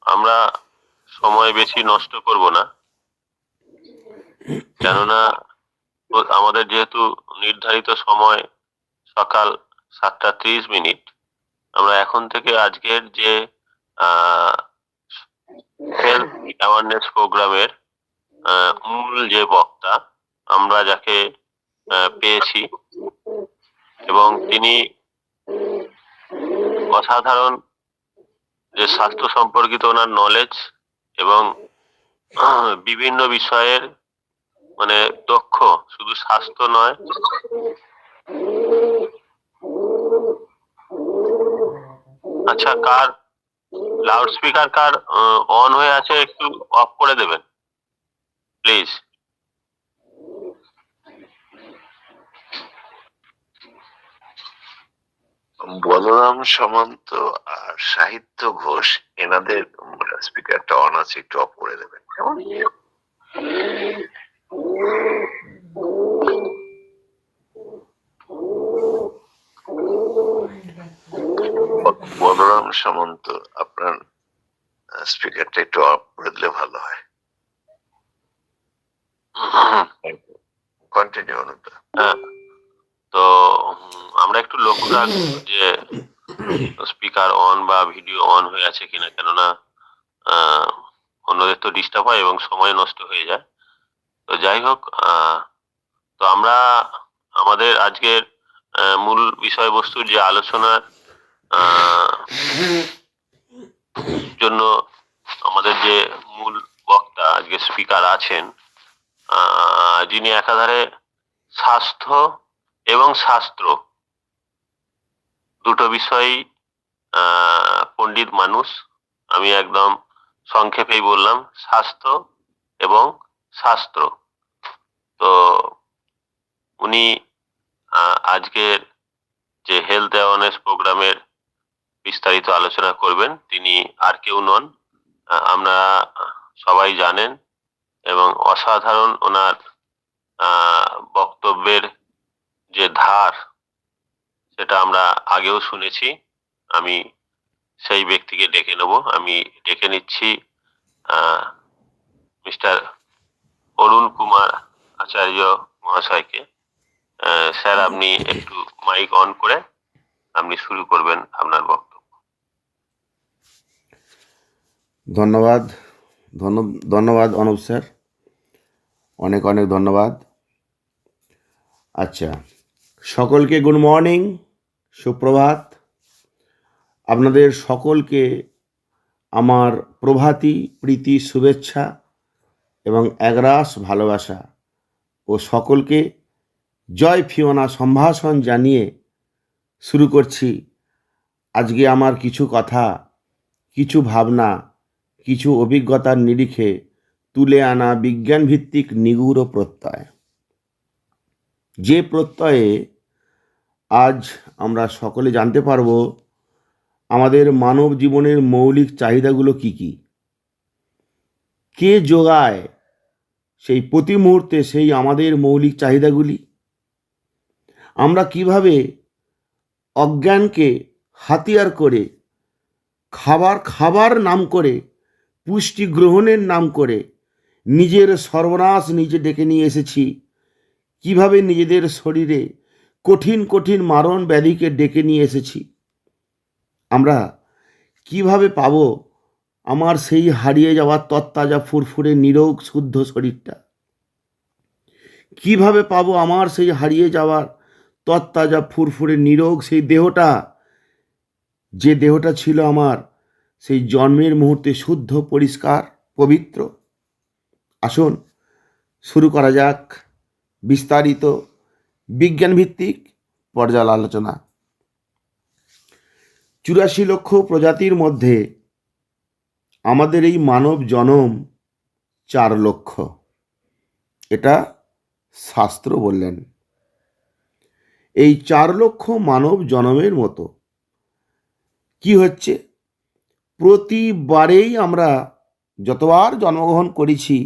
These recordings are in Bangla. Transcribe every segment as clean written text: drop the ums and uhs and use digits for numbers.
আমরা সময় বেশি নষ্ট করব না, কেননা আমাদের যেহেতু নির্ধারিত সময় সকাল 7:30, আমরা এখন থেকে আজকের যে হেলথ অ্যাওয়ারনেস প্রোগ্রামের মূল যে বক্তা আমরা যাকে পেয়েছি, এবং তিনি অসাধারণ যে স্বাস্থ্য সম্পর্কিত ওনার নলেজ এবং বিভিন্ন বিষয়ের মানে দক্ষ, শুধু স্বাস্থ্য নয়, আচ্ছা কার লাউড স্পিকার কার অন হয়ে আছে একটু অফ করে দেবেন প্লিজ। বলরাম সামন্ত আর সাহিত্য ঘোষ এনাদের স্পিকারটা অন আছে, একটু অফ করে দেবেন কেমন? বলরাম সামন্ত আপনার স্পিকারটা একটু অফ করে দিলে ভালো হয়। কন্টিনিউ অনুদা। হ্যাঁ, তো আমরা একটু লক্ষ্য রাখবো যে স্পিকার অন বা ভিডিও অন হয়ে আছে কিনা, কেননা অন্যদের তো ডিস্টার্ব হয় এবং সময় নষ্ট হয়ে যায়। তো যাই হোক, তো আমরা আমাদের আজকের মূল বিষয়বস্তুর যে আলোচনার জন্য আমাদের যে মূল বক্তা আজকে স্পিকার আছেন, যিনি একাধারে স্বাস্থ্য এবং শাস্ত্র দুটো বিষয়ই পণ্ডিত মানুষ। আমি একদম সংক্ষেপেই বললাম, স্বাস্থ্য এবং শাস্ত্র। তো উনি আজকের যে হেলথ অ্যাওয়ারনেস প্রোগ্রামের বিস্তারিত আলোচনা করবেন। তিনি আর কেউ নন, আমরা সবাই জানেন, এবং অসাধারণ ওনার বক্তব্যের যে ধার সেটা আমরা আগেও শুনেছি। আমি সেই ব্যক্তিকে ডেকে নেব। আমি ডেকে নিচ্ছি মিস্টার অরুণ কুমার আচার্য মহাশয়কে। স্যার, আপনি একটু মাইক অন করে আপনি শুরু করবেন আপনার বক্তব্য। ধন্যবাদ ধন্যবাদ অনুপ স্যার, অনেক অনেক ধন্যবাদ। আচ্ছা, সকলকে গুড মর্নিং, সুপ্রভাত। আপনাদের সকলকে আমার প্রভাতী প্রীতি শুভেচ্ছা এবং একরাশ ভালোবাসা ও সকলকে জয় ফিওনা সম্ভাষণ জানিয়ে শুরু করছি আজকে আমার কিছু কথা, কিছু ভাবনা, কিছু অভিজ্ঞতার নিরিখে তুলে আনা বিজ্ঞানভিত্তিক নিগূঢ় প্রত্যয়। যে প্রত্যয়ে আজ আমরা সকলে জানতে পারব আমাদের মানব জীবনের মৌলিক চাহিদাগুলো কি কি, কে যোগায় সেই প্রতি মুহূর্তে সেই আমাদের মৌলিক চাহিদাগুলি, আমরা কিভাবে অজ্ঞানকে হাতিয়ার করে খাবার নাম করে, পুষ্টি গ্রহণের নাম করে নিজের সর্বনাশ নিজে ডেকে নিয়ে এসেছি, কিভাবে নিজেদের শরীরে কঠিন কঠিন মারণ ব্যাধিকে ডেকে নিয়ে এসেছি। আমরা কিভাবে পাব আমার সেই হারিয়ে যাওয়া তত্তাজা ফুরফুরে নিরোগ শুদ্ধ শরীরটা, কিভাবে পাব আমার সেই হারিয়ে যাওয়ার তত্তাজা ফুরফুরে নিরোগ সেই দেহটা, যে দেহটা ছিল আমার সেই জন্মের মুহূর্তে শুদ্ধ পরিষ্কার পবিত্র। আসুন শুরু করা যাক বিস্তারিত বিজ্ঞানভিত্তিক পর্যাল আলোচনা। 84 লক্ষ প্রজাতির মধ্যে আমাদের এই মানব জনম 4 লক্ষ, এটা শাস্ত্র বললেন। এই 4 লক্ষ মানব জনমের মতো কি হচ্ছে, প্রতিবারেই আমরা যতবার জন্মগ্রহণ করেছি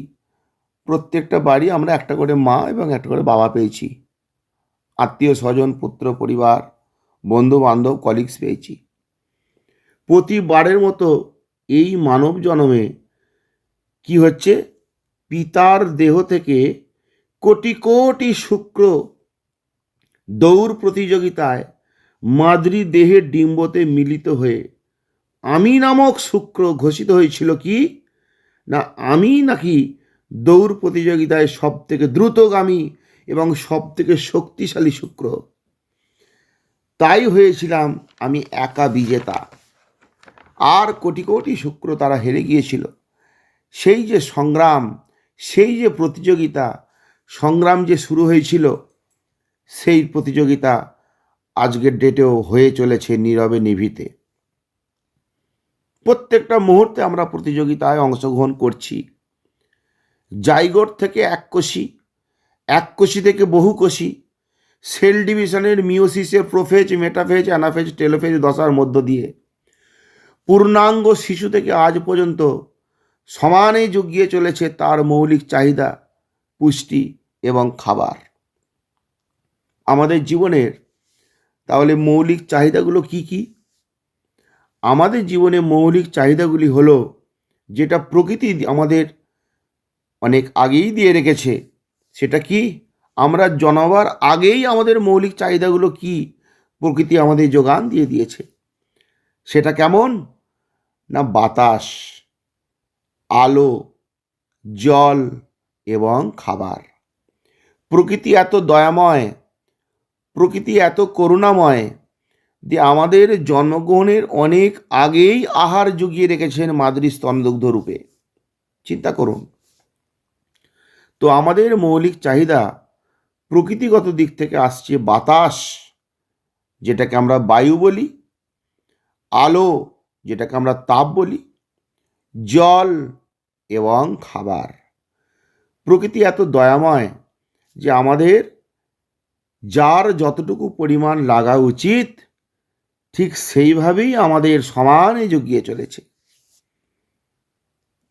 প্রত্যেকটা বাড়ি আমরা একটা করে মা এবং একটা করে বাবা পেয়েছি, আত্মীয় স্বজন, পুত্র পরিবার, বন্ধু বান্ধব, কলিগস পেয়েছি। প্রতিবারের মতো এই মানব জন্মে কি হচ্ছে, পিতার দেহ থেকে কোটি কোটি শুক্র দৌড় প্রতিযোগিতায় মাদ্রি দেহের ডিম্বতে মিলিত হয়ে আমি নামক শুক্র ঘোষিত হয়েছিল কি না, আমি নাকি দৌড় প্রতিযোগিতায় সব থেকে দ্রুতগামী এবং সব থেকে শক্তিশালী শুক্র। তাই হয়েছিলাম আমি একা বিজেতা, আর কোটি কোটি শুক্র তারা হেরে গিয়েছিল। সেই যে সংগ্রাম, সেই যে প্রতিযোগিতা, সংগ্রাম যে শুরু হয়েছিল, সেই প্রতিযোগিতা আজকের ডেটেও হয়ে চলেছে নীরবে নিভৃতে। প্রত্যেকটা মুহূর্তে আমরা প্রতিযোগিতায় অংশগ্রহণ করছি। জাইগোট থেকে এককোষী, এককোষী থেকে বহুকোষী, সেল ডিভিশনের মিওসিসের প্রোফেজ, মেটাফেজ, অ্যানাফেজ, টেলোফেজ দশার মধ্য দিয়ে পূর্ণাঙ্গ শিশু থেকে আজ পর্যন্ত সমানে জুগিয়ে চলেছে তার মৌলিক চাহিদা, পুষ্টি এবং খাবার। আমাদের জীবনের তাহলে মৌলিক চাহিদাগুলো কি কি? আমাদের জীবনে মৌলিক চাহিদাগুলি হলো যেটা প্রকৃতি আমাদের অনেক আগেই দিয়ে রেখেছে। সেটা কি? আমরা জন্মাবার আগেই আমাদের মৌলিক চাহিদাগুলো কি প্রকৃতি আমাদের যোগান দিয়ে দিয়েছে। সেটা কেমন না, বাতাস, আলো, জল এবং খাবার। প্রকৃতি এত দয়াময়, প্রকৃতি এত করুণাময় যে আমাদের জন্মগ্রহণের অনেক আগেই আহার জুগিয়ে রেখেছেন মাদ্রি স্তনদুগ্ধ রূপে। চিন্তা করুন। তো আমাদের মৌলিক চাহিদা প্রকৃতিগত দিক থেকে আসছে বাতাস, যেটাকে আমরা বায়ু বলি, আলো, যেটাকে আমরা তাপ বলি, জল এবং খাবার। প্রকৃতি এত দয়াময় যে আমাদের যার যতটুকু পরিমাণ লাগা উচিত ঠিক সেইভাবেই আমাদের সমানে জুগিয়ে চলেছে।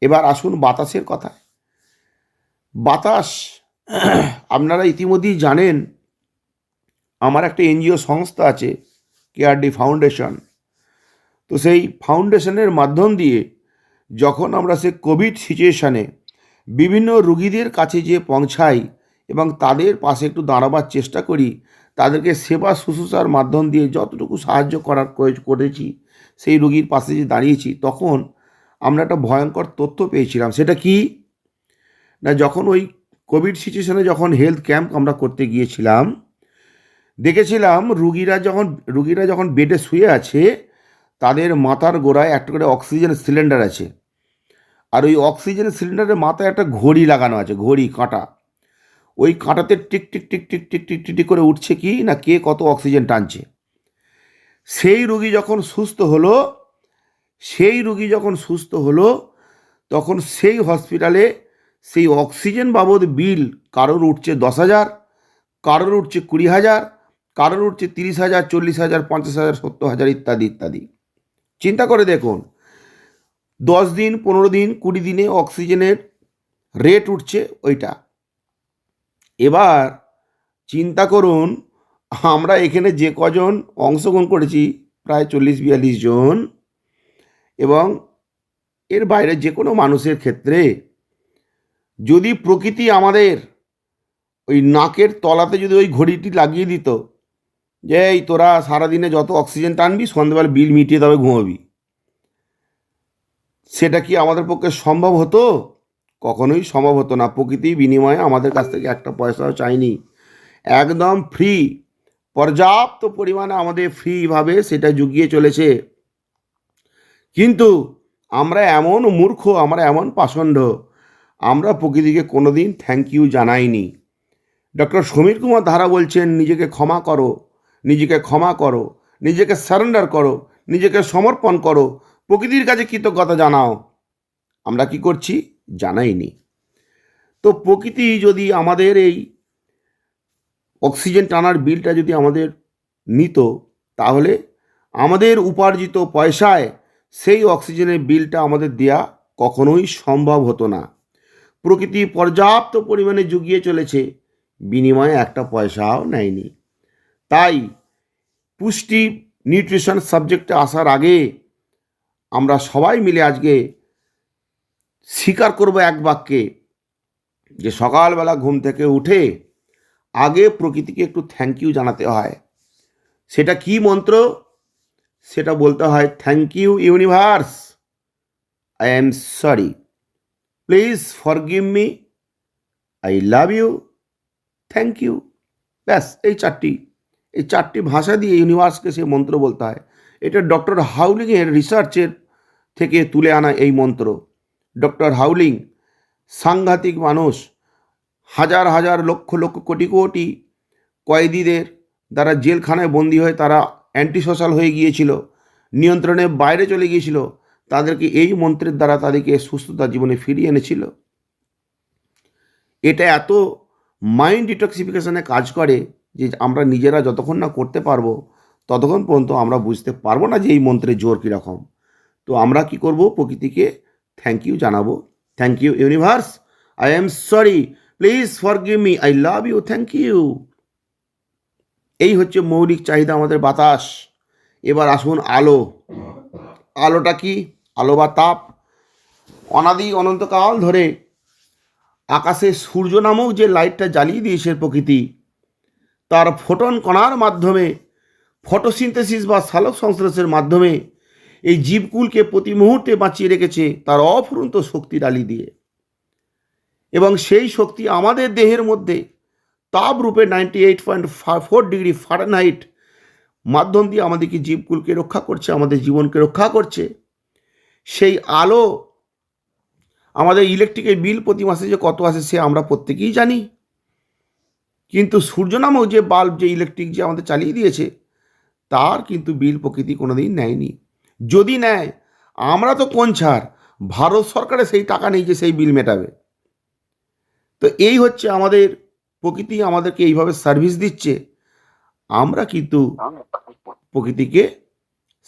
এবার আসুন বাতাসের কথা। বাতাস, আপনারা ইতিমধ্যেই জানেন আমার একটা এনজিও সংস্থা আছে, কেআরডি ফাউন্ডেশন। তো সেই ফাউন্ডেশনের মাধ্যম দিয়ে যখন আমরা সে কোভিড সিচুয়েশানে বিভিন্ন রুগীদের কাছে যেয়ে পৌঁছাই এবং তাদের পাশে একটু দাঁড়াবার চেষ্টা করি, তাদেরকে সেবা শুশ্রূষার মাধ্যম দিয়ে যতটুকু সাহায্য করেছি, সেই রুগীর পাশে যে দাঁড়িয়েছি, তখন আমরা একটা ভয়ঙ্কর তথ্য পেয়েছিলাম। সেটা কি না, যখন ওই কোভিড সিচুয়েশনে যখন হেলথ ক্যাম্প আমরা করতে গিয়েছিলাম, দেখেছিলাম রুগীরা যখন বেডে শুয়ে আছে, তাদের মাথার গোড়ায় একটা করে অক্সিজেন সিলিন্ডার আছে, আর ওই অক্সিজেন সিলিন্ডারের মাথায় একটা ঘড়ি লাগানো আছে, ঘড়ি কাঁটা। ওই কাঁটাতে টিক টিক টিক টিক টিক টিক টিক করে উঠছে কি না, কে কত অক্সিজেন টানছে। সেই রুগী যখন সুস্থ হলো তখন সেই হসপিটালে সেই অক্সিজেন বাবদ বিল কারোর উঠছে 10,000, কারোর উঠছে 20,000, কারোর উঠছে 30,000, 40,000, 50,000, 70,000 ইত্যাদি ইত্যাদি। চিন্তা করে দেখুন, 10 দিন, 15 দিন, 20 দিনে অক্সিজেনের রেট উঠছে ওইটা। এবার চিন্তা করুন, আমরা এখানে যে কজন অংশগ্রহণ করেছি প্রায় 40-42 জন, এবং এর বাইরে যে কোনো মানুষের ক্ষেত্রে যদি প্রকৃতি আমাদের ওই নাকের তলাতে যদি ওই ঘড়িটি লাগিয়ে দিত যে এই তোরা সারাদিনে যত অক্সিজেন টানবি, সন্ধ্যেবেলা বিল মিটিয়ে তবে ঘুমোবি, সেটা কি আমাদের পক্ষে সম্ভব হতো? কখনোই সম্ভব হতো না। প্রকৃতি বিনিময়ে আমাদের কাছ থেকে একটা পয়সাও চাইনি, একদম ফ্রি, পর্যাপ্ত পরিমাণে আমাদের ফ্রিভাবে সেটা জুগিয়ে চলেছে। কিন্তু আমরা এমন মূর্খ, আমরা এমন পাষণ্ড, আমরা প্রকৃতিকে কোনোদিন থ্যাংক ইউ জানাইনি। ডক্টর সমীর কুমার ধারা বলছেন, নিজেকে ক্ষমা করো, নিজেকে ক্ষমা করো, নিজেকে সারেন্ডার করো, নিজেকে সমর্পণ করো, প্রকৃতির কাছে কৃতজ্ঞতা জানাও। আমরা কি করছি? জানাইনি। তো প্রকৃতি যদি আমাদের এই অক্সিজেন টানার বিলটা যদি আমাদের নিত, তাহলে আমাদের উপার্জিত পয়সায় সেই অক্সিজেনের বিলটা আমাদের দেয়া কখনোই সম্ভব হতো না। প্রকৃতি পর্যাপ্ত পরিমাণে জুগিয়ে চলেছে, বিনিময়ে একটা পয়সাও নেয়নি। তাই পুষ্টি নিউট্রিশন সাবজেক্টে আসার আগে আমরা সবাই মিলে আজকে স্বীকার করব এক বাক্যে যে সকালবেলা ঘুম থেকে উঠে আগে প্রকৃতিকে একটু থ্যাংক ইউ জানাতে হয়। সেটা কি মন্ত্র? সেটা বলতে হয়, thank you universe, I am sorry, please forgive me, I love you, thank you. ব্যাস এই চারটি ভাষা দিয়ে ইউনিভার্সকে সে মন্ত্র বলতে হয়। এটা ডক্টর হাউলিংয়ের রিসার্চের থেকে তুলে আনা এই মন্ত্র। ডক্টর হাউলিং সাংঘাতিক মানুষ, হাজার হাজার লক্ষ লক্ষ কোটি কোটি কয়েদিদের দ্বারা জেলখানায় বন্দী হয়ে তারা অ্যান্টি সোশ্যাল হয়ে গিয়েছিল, নিয়ন্ত্রণের বাইরে চলে গিয়েছিল, তাদেরকে এই মন্ত্রের দ্বারা তাদেরকে সুস্থতা জীবনে ফিরিয়ে এনেছিল। এটা এত মাইন্ড ডিটক্সিফিকেশনে কাজ করে যে আমরা নিজেরা যতক্ষণ না করতে পারবো ততক্ষণ পর্যন্ত আমরা বুঝতে পারবো না যে এই মন্ত্রের জোর কীরকম। তো আমরা কি করব? প্রকৃতিকে থ্যাংক ইউ জানাবো। Thank you universe, I am sorry, please forgive me, I love you, thank you. এই হচ্ছে মৌলিক চাহিদা আমাদের বাতাস। এবার আসুন আলো। আলোটা কি? আলো বা তাপ অনাদি অনন্তকাল ধরে আকাশে সূর্য নামক যে লাইটটা জ্বালিয়ে দিয়েছে প্রকৃতি, তার ফোটন কণার মাধ্যমে ফটোসিনথেসিস বা সালোক সংশ্লেষের মাধ্যমে এই জীবকুলকে প্রতি মুহূর্তে বাঁচিয়ে রেখেছে তার অফুরন্ত শক্তি ডালি দিয়ে। এবং সেই শক্তি আমাদের দেহের মধ্যে তাপ রূপে 98.4 ডিগ্রি ফারেনহাইট মাধ্যম দিয়ে আমাদেরকে জীবকুলকে রক্ষা করছে, আমাদের জীবনকে রক্ষা করছে। সেই আলো আমাদের ইলেকট্রিকের বিল প্রতি মাসে যে কত আসে সে আমরা প্রত্যেকেই জানি। কিন্তু সূর্য নামক যে বাল্ব, যে ইলেকট্রিক যে আমাদের চালিয়ে দিয়েছে, তার কিন্তু বিল প্রকৃতি কোনোদিন নেয়নি। যদি নেয়, আমরা তো কোন ছাড়, ভারত সরকারের সেই টাকা নেই যে সেই বিল মেটাবে। তো এই হচ্ছে আমাদের প্রকৃতি আমাদেরকে এইভাবে সার্ভিস দিচ্ছে, আমরা কিন্তু প্রকৃতিকে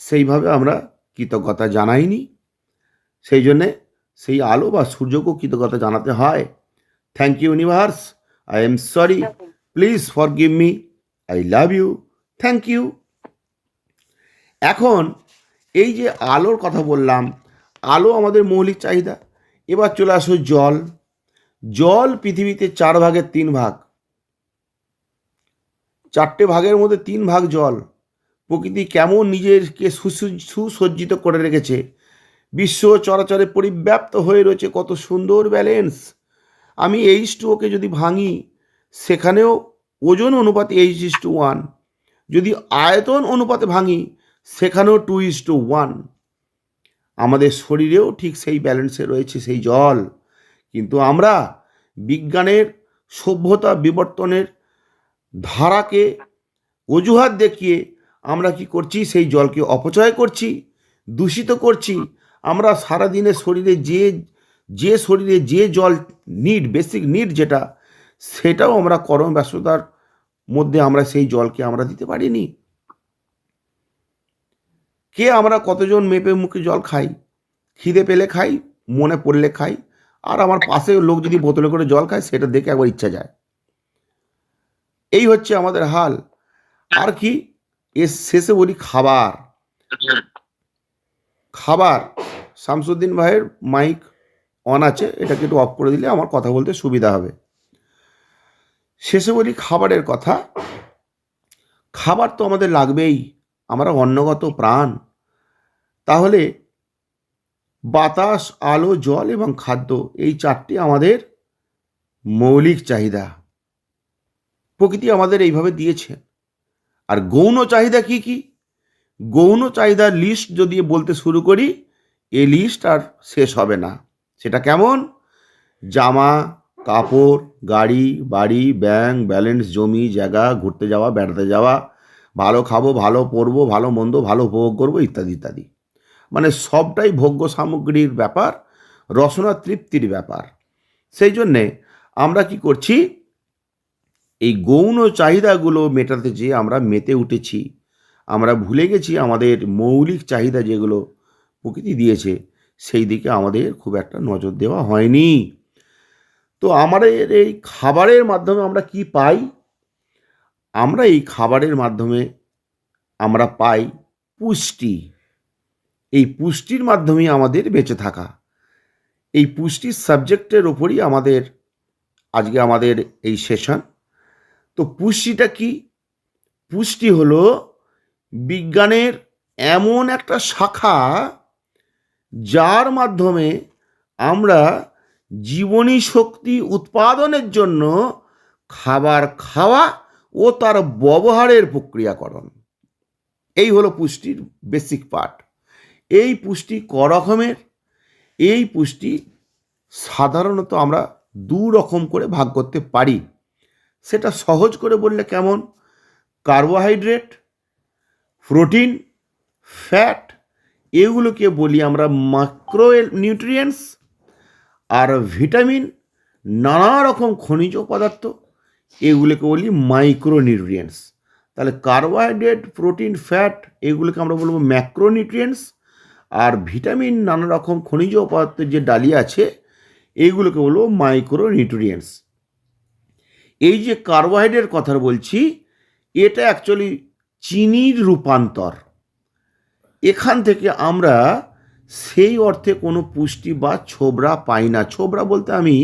সেইভাবে আমরা কৃতজ্ঞতা জানাইনি। সেই জন্যে সেই আলো বা সূর্যকেও কৃতজ্ঞতা জানাতে হয়। Thank you universe, I am sorry, please forgive me, I love you, thank you. এখন এই যে আলোর কথা বললাম, আলো আমাদের মৌলিক চাহিদা। এবার চলে আসো জল। জল পৃথিবীতে 4 ভাগের 3 ভাগ, 4টে ভাগের মধ্যে 3 ভাগ জল। প্রকৃতি কেমন নিজেকে সুসজ্জিত করে রেখেছে, বিশ্ব চরাচরে পরিব্যাপ্ত হয়ে রয়েছে, কত সুন্দর ব্যালেন্স। আমি H2O-কে যদি ভাঙি, সেখানেও ওজন অনুপাতে H:1। যদি আয়তন অনুপাতে ভাঙি, সেখানেও 2:1। আমাদের শরীরেও ঠিক সেই ব্যালেন্সে রয়েছে সেই জল। কিন্তু আমরা বিজ্ঞানের সভ্যতা বিবর্তনের ধারাকে অজুহাত দেখিয়ে আমরা কি করছি? সেই জলকে অপচয় করছি, দূষিত করছি। আমরা সারাদিনে শরীরে যে জল নিড, বেসিক নিড যেটা, সেটাও আমরা কর্মব্যস্ততার মধ্যে আমরা সেই জলকে আমরা দিতে পারিনি। আমরা কতজন মেপে মুখে জল খাই? খিদে পেলে খাই, মনে পড়লে খাই, আর আমার পাশে লোক যদি বোতলে করে জল খায় সেটা দেখে একবার ইচ্ছা যায়। এই হচ্ছে আমাদের হাল। আর কি? এর শেষে বলি খাবার। শামসুদ্দিন ভাইয়ের মাইক অন আছে, এটাকে একটু অফ করে দিলে আমার কথা বলতে সুবিধা হবে। শেষে বলি খাবারের কথা। খাবার তো আমাদের লাগবেই, আমরা অন্নগত প্রাণ। তাহলে বাতাস, আলো, জল এবং খাদ্য, এই 4টি আমাদের মৌলিক চাহিদা প্রকৃতি আমাদের এইভাবে দিয়েছে। আর গৌণ চাহিদা কি কি? গৌণ চাহিদার লিস্ট যদি বলতে শুরু করি, এই লিস্ট আর শেষ হবে না। সেটা কেমন? জামা কাপড়, গাড়ি বাড়ি, ব্যাংক ব্যালেন্স, জমি জায়গা, ঘুরতে যাওয়া, বেড়াতে যাওয়া, ভালো খাবো, ভালো পরবো, ভালো মন্দ, ভালো উপভোগ করবো, ইত্যাদি ইত্যাদি। মানে সবটাই ভোগ্য সামগ্রীর ব্যাপার, রসনা তৃপ্তির ব্যাপার। সেই জন্যে আমরা কি করছি? এই গৌণ চাহিদাগুলো মেটাতে যেয়ে আমরা মেতে উঠেছি। আমরা ভুলে গেছি আমাদের মৌলিক চাহিদা যেগুলো প্রকৃতি দিয়েছে, সেই দিকে আমাদের খুব একটা নজর দেওয়া হয়নি। তো আমাদের এই খাবারের মাধ্যমে আমরা কি পাই? আমরা এই খাবারের মাধ্যমে আমরা পাই পুষ্টি। এই পুষ্টির মাধ্যমেই আমাদের বেঁচে থাকা। এই পুষ্টির সাবজেক্টের ওপরই আজকে আমাদের এই সেশন। তো পুষ্টিটা কি? পুষ্টি হলো বিজ্ঞানের এমন একটা শাখা যার মাধ্যমে আমরা জীবনী শক্তি উৎপাদনের জন্য খাবার খাওয়া ও তার ব্যবহারের প্রক্রিয়াকরণ, এই হলো পুষ্টির বেসিক পার্ট। এই পুষ্টি ক রকমের? এই পুষ্টি সাধারণত আমরা দু রকম করে ভাগ করতে পারি। সেটা সহজ করে বললে কেমন? কার্বোহাইড্রেট, প্রোটিন, ফ্যাট, এগুলোকে বলি আমরা ম্যাক্রো নিউট্রিয়েন্টস। আর ভিটামিন, নানা রকম খনিজ পদার্থ, এগুলোকে বলি মাইক্রো নিউট্রিয়েন্টস। তাহলে কার্বোহাইড্রেট, প্রোটিন, ফ্যাট, এগুলোকে আমরা বলবো ম্যাক্রো নিউট্রিয়েন্টস। আর ভিটামিন, নানা রকম খনিজ পদার্থের যে ডালি আছে, এইগুলোকে বলবো মাইক্রো নিউট্রিয়েন্টস। এই যে কার্বোহাইড্রেট কথা বলছি, এটা অ্যাকচুয়ালি চিনির রূপান্তর। এখান থেকে আমরা সেই অর্থে কোনো পুষ্টি বা ছোবড়া পাই না। ছোবড়া বলতে আমি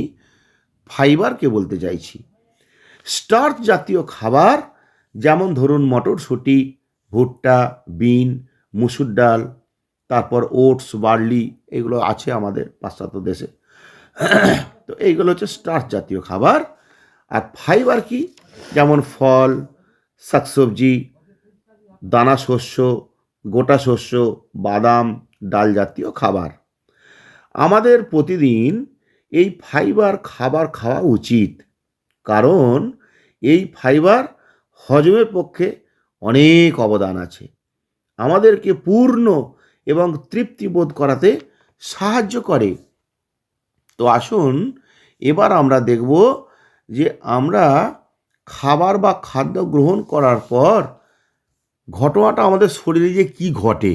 ফাইবারকে বলতে চাইছি। স্টার্চ জাতীয় খাবার, যেমন ধরুন মটরশুঁটি, ভুট্টা, বিন, মুসুর ডাল, তারপর ওটস, বার্লি, এগুলো আছে আমাদের পাশ্চাত্য দেশে। তো এইগুলো হচ্ছে স্টার্চ জাতীয় খাবার। আর ফাইবার কি? যেমন ফল, শাকসবজি, দানা শস্য, গোটা শস্য, বাদাম, ডাল জাতীয় খাবার। আমাদের প্রতিদিন এই ফাইবার খাবার খাওয়া উচিত, কারণ এই ফাইবার হজমের পক্ষে অনেক অবদান আছে। আমাদেরকে পূর্ণ এবং তৃপ্তিবোধ করাতে সাহায্য করে। তো আসুন এবার আমরা দেখব যে আমরা খাবার বা খাদ্য গ্রহণ করার পর ঘটনাটা আমাদের শরীরে যে কি ঘটে,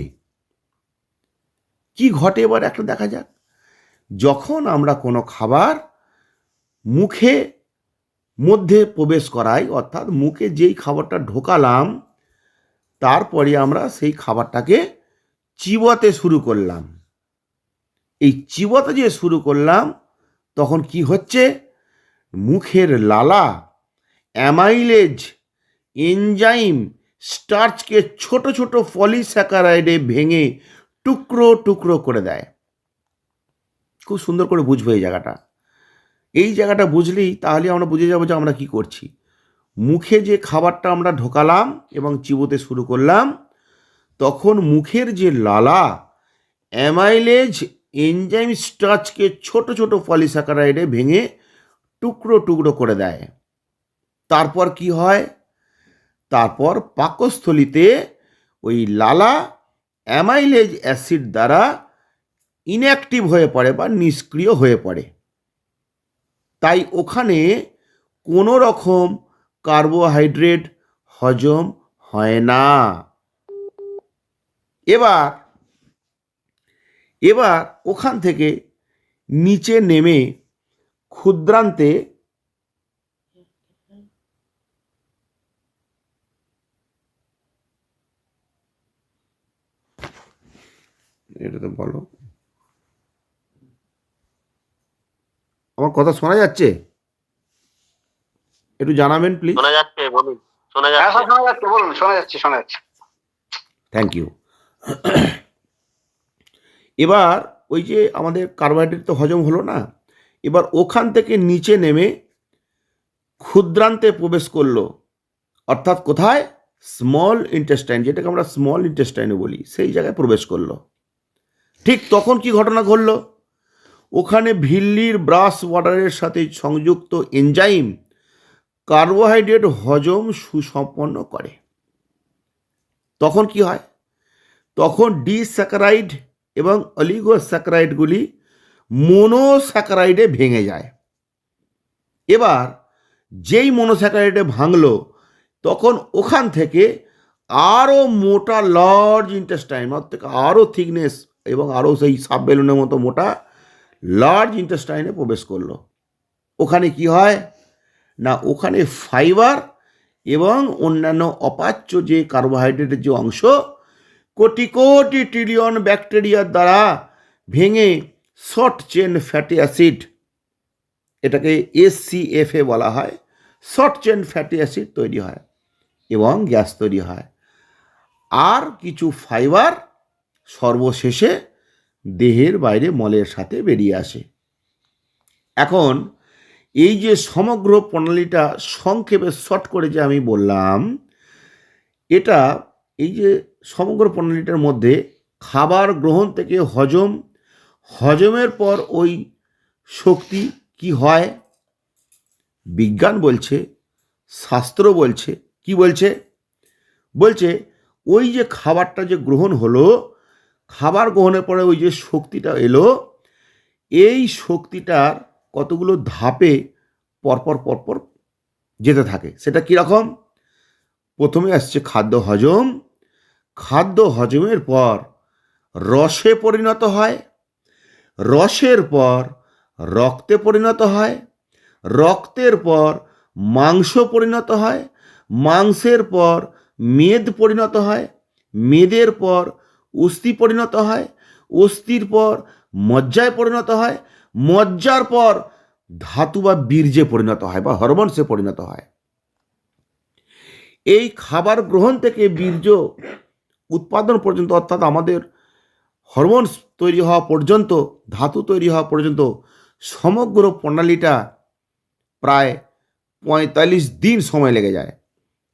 এবার একটা দেখা যাক। যখন আমরা কোনো খাবার মুখে মধ্যে প্রবেশ করাই, অর্থাৎ মুখে যেই খাবারটা ঢোকালাম, তারপরে আমরা সেই খাবারটাকে চিবাতে শুরু করলাম। এই চিবাতে যে শুরু করলাম, তখন কি হচ্ছে? মুখের লালা অ্যামাইলেজ এনজাইম স্টার্চকে ছোট ছোট পলিস্যাকারাইডে ভেঙে টুকরো টুকরো করে দেয়। খুব সুন্দর করে বুঝবো এই জায়গাটা। এই জায়গাটা বুঝলেই তাহলে আমরা বুঝে যাবো যে আমরা কি করছি। মুখে যে খাবারটা আমরা ঢোকালাম এবং চিবোতে শুরু করলাম, তখন মুখের যে লালা অ্যামাইলেজ এনজাইম স্টার্চকে ছোট ছোট পলিস্যাকারাইডে ভেঙে টুকরো টুকরো করে দেয়। তারপর কি হয়? তারপর পাকস্থলিতে ওই লালা অ্যামাইলেজ অ্যাসিড দ্বারা ইনঅ্যাক্টিভ হয়ে পড়ে বা নিষ্ক্রিয় হয়ে পড়ে। তাই ওখানে কোনো রকম কার্বোহাইড্রেট হজম হয় না। এবার ওখান থেকে নিচে নেমে ক্ষুদ্রান্তে এটা তো বলো, আমার কথা শোনা যাচ্ছে? একটু জানাবেন প্লিজ। শোনা যাচ্ছে, বলুন। শোনা হ্যাঁ যাচ্ছে। স্যার, শোনা যাচ্ছে, বলুন। শোনা যাচ্ছে। Thank you. এবার ওই যে আমাদের কার্বোহাইড্রেট তো হজম হলো না, এবার ওখান থেকে নিচে নেমে ক্ষুদ্রান্তে প্রবেশ করলো, অর্থাৎ কোথায়? স্মল ইন্টেস্টাইন, যেটাকে আমরা স্মল ইন্টেস্টাইনে বলি, সেই জায়গায় প্রবেশ করলো। ঠিক তখন কি ঘটনা ঘটলো? ওখানে ভিল্লির ব্রাশ ওয়াটারের সাথে সংযুক্ত এনজাইম কার্বোহাইড্রেট হজম সুসম্পন্ন করে। তখন কি হয়? তখন ডিস্যাকারাইড এবং অলিগোস্যাকারাইডগুলি মোনোস্যাকারাইডে ভেঙে যায়। এবার যেই মোনোস্যাকারাইডে ভাঙলো, তখন ওখান থেকে আরও মোটা লার্জ ইন্টেস্টাইন, অর্থাৎ থেকে আরও থিকনেস এবং আরও সেই সাব বেলুনের মতো মোটা লার্জ ইন্টেস্টাইনে প্রবেশ করলো। ওখানে কি হয় না, ওখানে ফাইবার এবং অন্যান্য অপাচ্য যে কার্বোহাইড্রেটের যে অংশ কোটি কোটি ট্রিলিয়ন ব্যাকটেরিয়ার দ্বারা ভেঙে শর্ট চেন ফ্যাটি অ্যাসিড, এটাকে SCFA বলা হয়, শর্ট চেন ফ্যাটি অ্যাসিড তৈরি হয় এবং গ্যাস তৈরি হয়। আর কিছু ফাইবার সর্বশেষে দেহের বাইরে মলের সাথে বেরিয়ে আসে। এখন এই যে সমগ্র প্রণালীটা সংক্ষেপে শর্ট করে যে আমি বললাম, এটা এই যে সমগ্র প্রণালীটার মধ্যে খাবার গ্রহণ থেকে হজম, হজমের পর ওই শক্তি কি হয়, বিজ্ঞান বলছে, শাস্ত্র বলছে, কি বলছে, বলছে ওই যে খাবারটা যে গ্রহণ হলো, খাবার গ্রহণের পরে ওই যে শক্তিটা এলো, এই শক্তিটার কতগুলো ধাপে পরপর পরপর যেতে থাকে। সেটা কীরকম? প্রথমে আসছে খাদ্য হজম, খাদ্য হজমের পর রসে পরিণত হয়, রসের পর রক্তে পরিণত হয়, রক্তের পর মাংস পরিণত হয়, মাংসের পর মেদ পরিণত হয়, মেদের পর অস্থি পরিণত হয়, অস্থির পর মজ্জায় পরিণত হয়, মজ্জার পর ধাতু বা বীর্যে পরিণত হয় বা হরমোনসে পরিণত হয়। এই খাবার গ্রহণ থেকে বীর্য উৎপাদন পর্যন্ত, অর্থাৎ আমাদের হরমোনস তৈরি হওয়া পর্যন্ত, ধাতু তৈরি হওয়া পর্যন্ত সমগ্র প্রণালীটা প্রায় 45 দিন সময় লেগে যায়।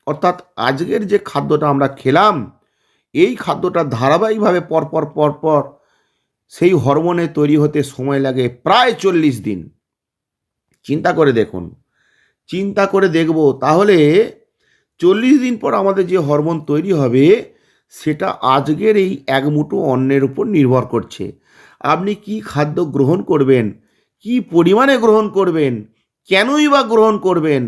অর্থাৎ আজকের যে খাদ্যটা আমরা খেলাম, এই খাদ্যটা ধারাবাহিকভাবে পরপর পরপর সেই হরমোনে তৈরি হতে সময় লাগে প্রায় 40 দিন। চিন্তা করে দেখুন, চিন্তা করে দেখব তাহলে 40 দিন পর আমাদের যে হরমোন তৈরি হবে সেটা আজকের এই এক মুঠো অন্নের উপর নির্ভর করছে। আপনি কি খাদ্য গ্রহণ করবেন, কি পরিমাণে গ্রহণ করবেন, কেনই বা গ্রহণ করবেন,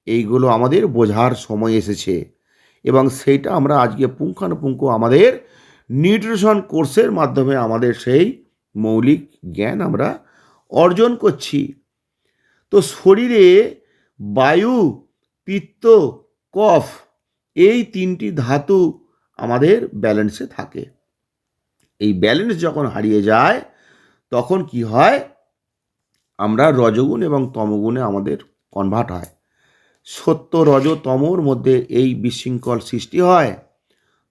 এইগুলো আমাদের বোঝার সময় এসেছে এবং সেইটা আমরা আজকে পুঙ্খানুপুঙ্খ আমাদের নিউট্রিশন কোর্সের মাধ্যমে আমাদের সেই মৌলিক জ্ঞান আমরা অর্জন করছি। তো শরীরে বায়ু, পিত্ত, কফ, এই তিনটি ধাতু আমাদের ব্যালেন্সে থাকে। এই ব্যালেন্স যখন হারিয়ে যায় তখন কি হয়, আমরা রজগুণ এবং তমগুণে আমাদের কনভার্ট হয়। সত্য রজ তমর মধ্যে এই বিশৃঙ্খল সৃষ্টি হয়,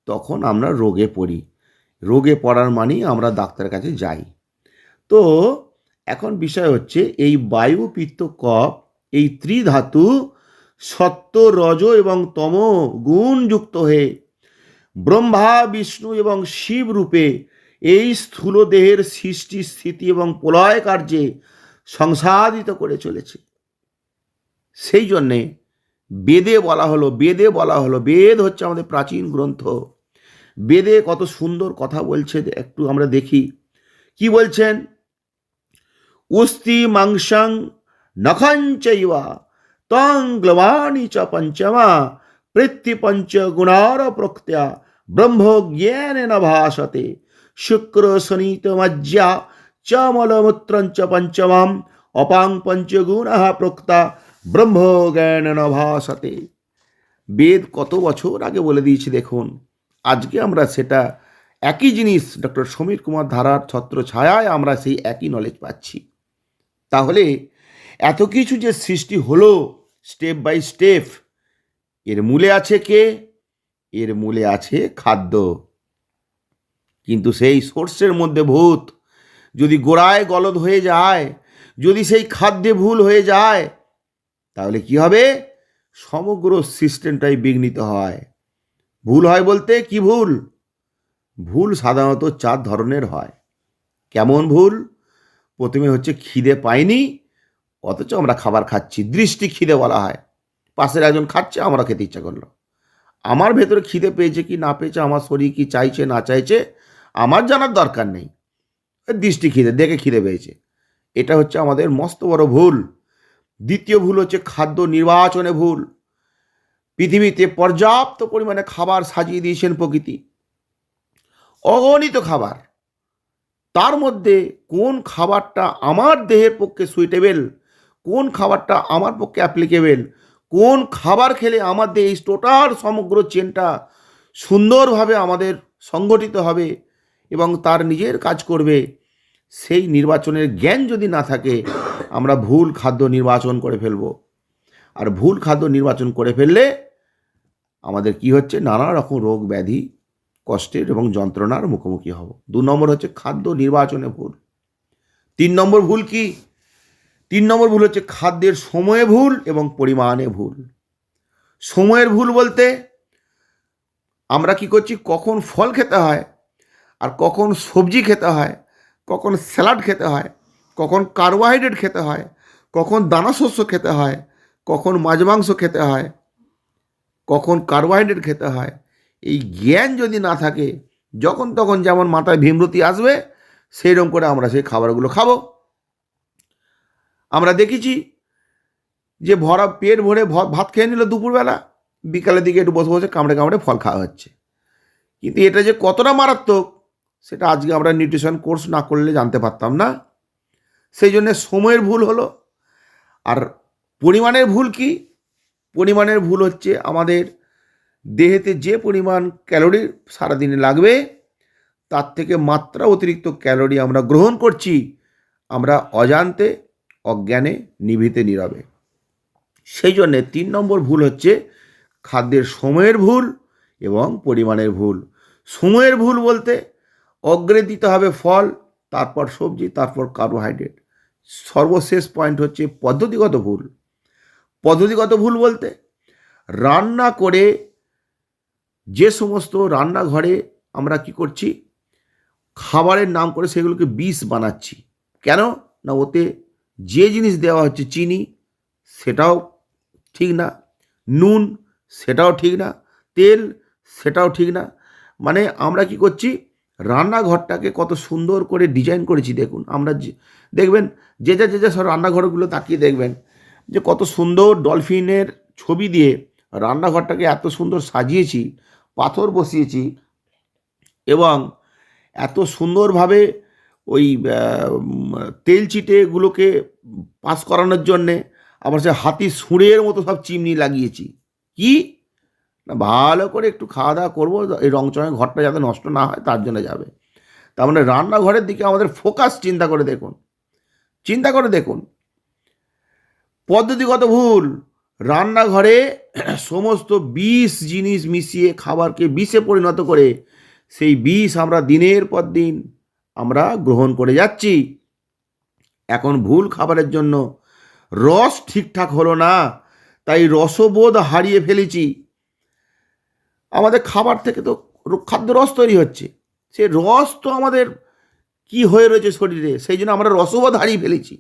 তখন আমরা রোগে পড়ি। রোগে পড়ার মানেই আমরা ডাক্তারের কাছে যাই। তো এখন বিষয় হচ্ছে এই বায়ু, পিত্ত, কফ, এই ত্রিধাতু সত্য রজ এবং তম গুণযুক্ত হয়ে ব্রহ্মা, বিষ্ণু এবং শিব রূপে এই স্থূল দেহের সৃষ্টি, স্থিতি এবং প্রলয় কার্যে সংসাধিত করে চলেছে। সেই জন্যে বেদে বলা হলো, বেদ হচ্ছে আমাদের প্রাচীন গ্রন্থ। বেদে কত সুন্দর কথা বলছে, একটু আমরা দেখি কি বলছেন। উস্তি মাংসং নখঞ্চৈবা তং গ্লবানি চ পঞ্চমা পৃথ্বী পঞ্চ গুণার প্রক্ত্যা ব্রহ্ম জ্ঞানেন ভাসতে শুক্র শনিত মজ্জা চ মলমূত্রঞ্চ পঞ্চমাম অপাং পঞ্চগুণঃ প্রক্তা ব্রহ্ম জ্ঞানেন ভাসতে। বেদ কত বছর আগে বলে দিয়েছি দেখুন, আজকে আমরা সেটা একই জিনিস ডক্টর সমীর কুমার ধারার ছত্র ছায়ায় আমরা সেই একই নলেজ পাচ্ছি। তাহলে এত কিছু যে সৃষ্টি হলো স্টেপ বাই স্টেপ, এর মূলে আছে কে? এর মূলে আছে খাদ্য। কিন্তু সেই সোর্সের মধ্যে ভূত, যদি গোড়ায় গলদ হয়ে যায়, যদি সেই খাদ্যে ভুল হয়ে যায়, তাহলে কি হবে? সমগ্র সিস্টেমটাই বিঘ্নিত হয়। ভুল হয় বলতে কি ভুল? ভুল সাধারণত 4 ধরনের হয়। কেমন ভুল? প্রথমে হচ্ছে খিদে পাইনি অথচ আমরা খাবার খাচ্ছি, দৃষ্টি খিদে বলা হয়। পাশের একজন খাচ্ছে, আমরা খেতে ইচ্ছা করলো। আমার ভেতরে খিদে পেয়েছে কি না পেয়েছে, আমার শরীর কি চাইছে না চাইছে, আমার জানার দরকার নেই। দৃষ্টি খিদে, দেখে খিদে পেয়েছে, এটা হচ্ছে আমাদের মস্ত বড় ভুল। দ্বিতীয় ভুল হচ্ছে খাদ্য নির্বাচনে ভুল। পৃথিবীতে পর্যাপ্ত পরিমাণে খাবার সাজিয়ে দিয়েছেন প্রকৃতি, অগণিত খাবার। তার মধ্যে কোন খাবারটা আমার দেহের পক্ষে সুইটেবল, কোন খাবারটা আমার পক্ষে অ্যাপ্লিকেবল, কোন খাবার খেলে আমাদের এই টোটাল সমগ্র চেনটা সুন্দরভাবে আমাদের সংগঠিত হবে এবং তার নিজের কাজ করবে, সেই নির্বাচনের জ্ঞান যদি না থাকে আমরা ভুল খাদ্য নির্বাচন করে ফেলব। আর ভুল খাদ্য নির্বাচন করে ফেললে আমাদের কি হচ্ছে, নানা রকম রোগ ব্যাধি, কষ্টের এবং যন্ত্রণার মুখোমুখি হব। 2 নম্বর হচ্ছে খাদ্য নির্বাচনে ভুল। 3 নম্বর ভুল কি? 3 নম্বর ভুল হচ্ছে খাদ্যের সময়ে ভুল এবং পরিমাণে ভুল। সময়ের ভুল বলতে আমরা কি করছি, কখন ফল খেতে হয় আর কখন সবজি খেতে হয়, কখন স্যালাড খেতে হয়, কখন কার্বোহাইড্রেট খেতে হয়, কখন দানা শস্য খেতে হয়, কখন মাছ মাংস খেতে হয়, কখন কার্বোহাইড্রেট খেতে হয়, এই জ্ঞান যদি না থাকে, যখন তখন যেমন মাথায় ভীমরতি আসবে সেইরকম করে আমরা সেই খাবারগুলো খাবো। আমরা দেখেছি যে ভরা পেট ভরে ভাত খেয়ে নিল দুপুরবেলা, বিকালের দিকে একটু বসে বসে কামড়ে কামড়ে ফল খাওয়া হচ্ছে। কিন্তু এটা যে কতটা মারাত্মক সেটা আজকে আমরা নিউট্রিশন কোর্স না করলে জানতে পারতাম না। সেই জন্য সময়ের ভুল হলো। আর পরিমাণের ভুল কি? পরিমাণের ভুল হচ্ছে আমাদের দেহেতে যে পরিমাণ ক্যালোরি সারাদিনে লাগবে তার থেকে মাত্রা অতিরিক্ত ক্যালোরি আমরা গ্রহণ করছি, আমরা অজান্তে, অজ্ঞানে, নিভৃতে নীরবে। সেই জন্যে 3 নম্বর ভুল হচ্ছে খাদ্যের সময়ের ভুল এবং পরিমাণের ভুল। সময়ের ভুল বলতে অগ্রে দিতে হবে ফল, তারপর সবজি, তারপর কার্বোহাইড্রেট। সর্বশেষ পয়েন্ট হচ্ছে পদ্ধতিগত ভুল। পদ্ধতিগত ভুল বলতে রান্না করে যে সমস্ত রান্নাঘরে আমরা কি করছি, খাবারের নাম করে সেগুলোকে বিষ বানাচ্ছি। কেন না, ওতে যে জিনিস দেওয়া হচ্ছে, চিনি সেটাও ঠিক না, নুন সেটাও ঠিক না, তেল সেটাও ঠিক না। মানে আমরা কি করছি, রান্নাঘরটাকে কত সুন্দর করে ডিজাইন করেছি। দেখুন, আমরা দেখবেন যে যা সব রান্নাঘরগুলো তাকিয়ে দেখবেন যে কত সুন্দর ডলফিনের ছবি দিয়ে রান্নাঘরটাকে এত সুন্দর সাজিয়েছি, পাথর বসিয়েছি এবং এত সুন্দরভাবে ওই তেল চিটেগুলোকে পাস করানোর জন্যে আবার সে হাতি সুঁড়ের মতো সব চিমনি লাগিয়েছি। কি না, ভালো করে একটু খাওয়া দাওয়া করবো, এই রংচঙে ঘরটা যাতে নষ্ট না হয় তার জন্য যাবে। তার মানে রান্নাঘরের দিকে আমাদের ফোকাস চিন্তা করে দেখুন। পদ্ধতিগত ভুল, রান্নাঘরে সমস্ত বিষ জিনিস মিশিয়ে খাবারকে বিষে পরিণত করে সেই বিষ আমরা দিনের পর দিন আমরা গ্রহণ করে যাচ্ছি। এখন ভুল খাবারের জন্য রস ঠিকঠাক হলো না, তাই রসবোধ হারিয়ে ফেলেছি। আমাদের খাবার থেকে তো খাদ্য রস তৈরি হচ্ছে, সে রস তো আমাদের কি হয়ে রয়েছে শরীরে, সেই জন্য আমরা রসবোধ হারিয়ে ফেলেছি।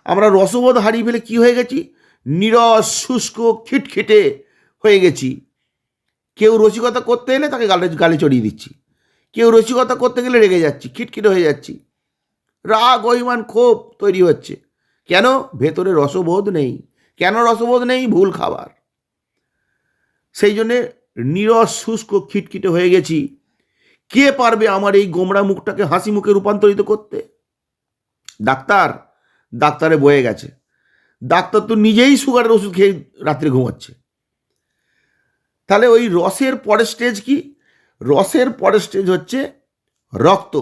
আমরা রসবোধ হারিয়ে ফেলে কি হয়ে গেছি, নিরস, শুষ্ক, খিটখিটে হয়ে গেছি। কেউ রসিকতা করতে এলে তাকে গালে চড়িয়ে দিচ্ছি, কেউ রসিকতা করতে গেলে রেগে যাচ্ছি, খিটখিটে হয়ে যাচ্ছি, রাগ, অভিমান, ক্ষোভ তৈরি হচ্ছে। কেন? ভেতরে রসবোধ নেই। কেন রসবোধ নেই? ভুল খাবার। সেই জন্যে নিরস, শুষ্ক, খিটখিটে হয়ে গেছি। কে পারবে আমার এই গোমড়া মুখটাকে হাসি মুখে রূপান্তরিত করতে? ডাক্তারে বয়ে গেছে। ডাক্তার তো নিজেই সুগারের ওষুধ খেয়ে রাত্রে ঘুমাচ্ছে। তাহলে ওই রসের পরের স্টেজ কি? রসের পরের স্টেজ হচ্ছে রক্ত।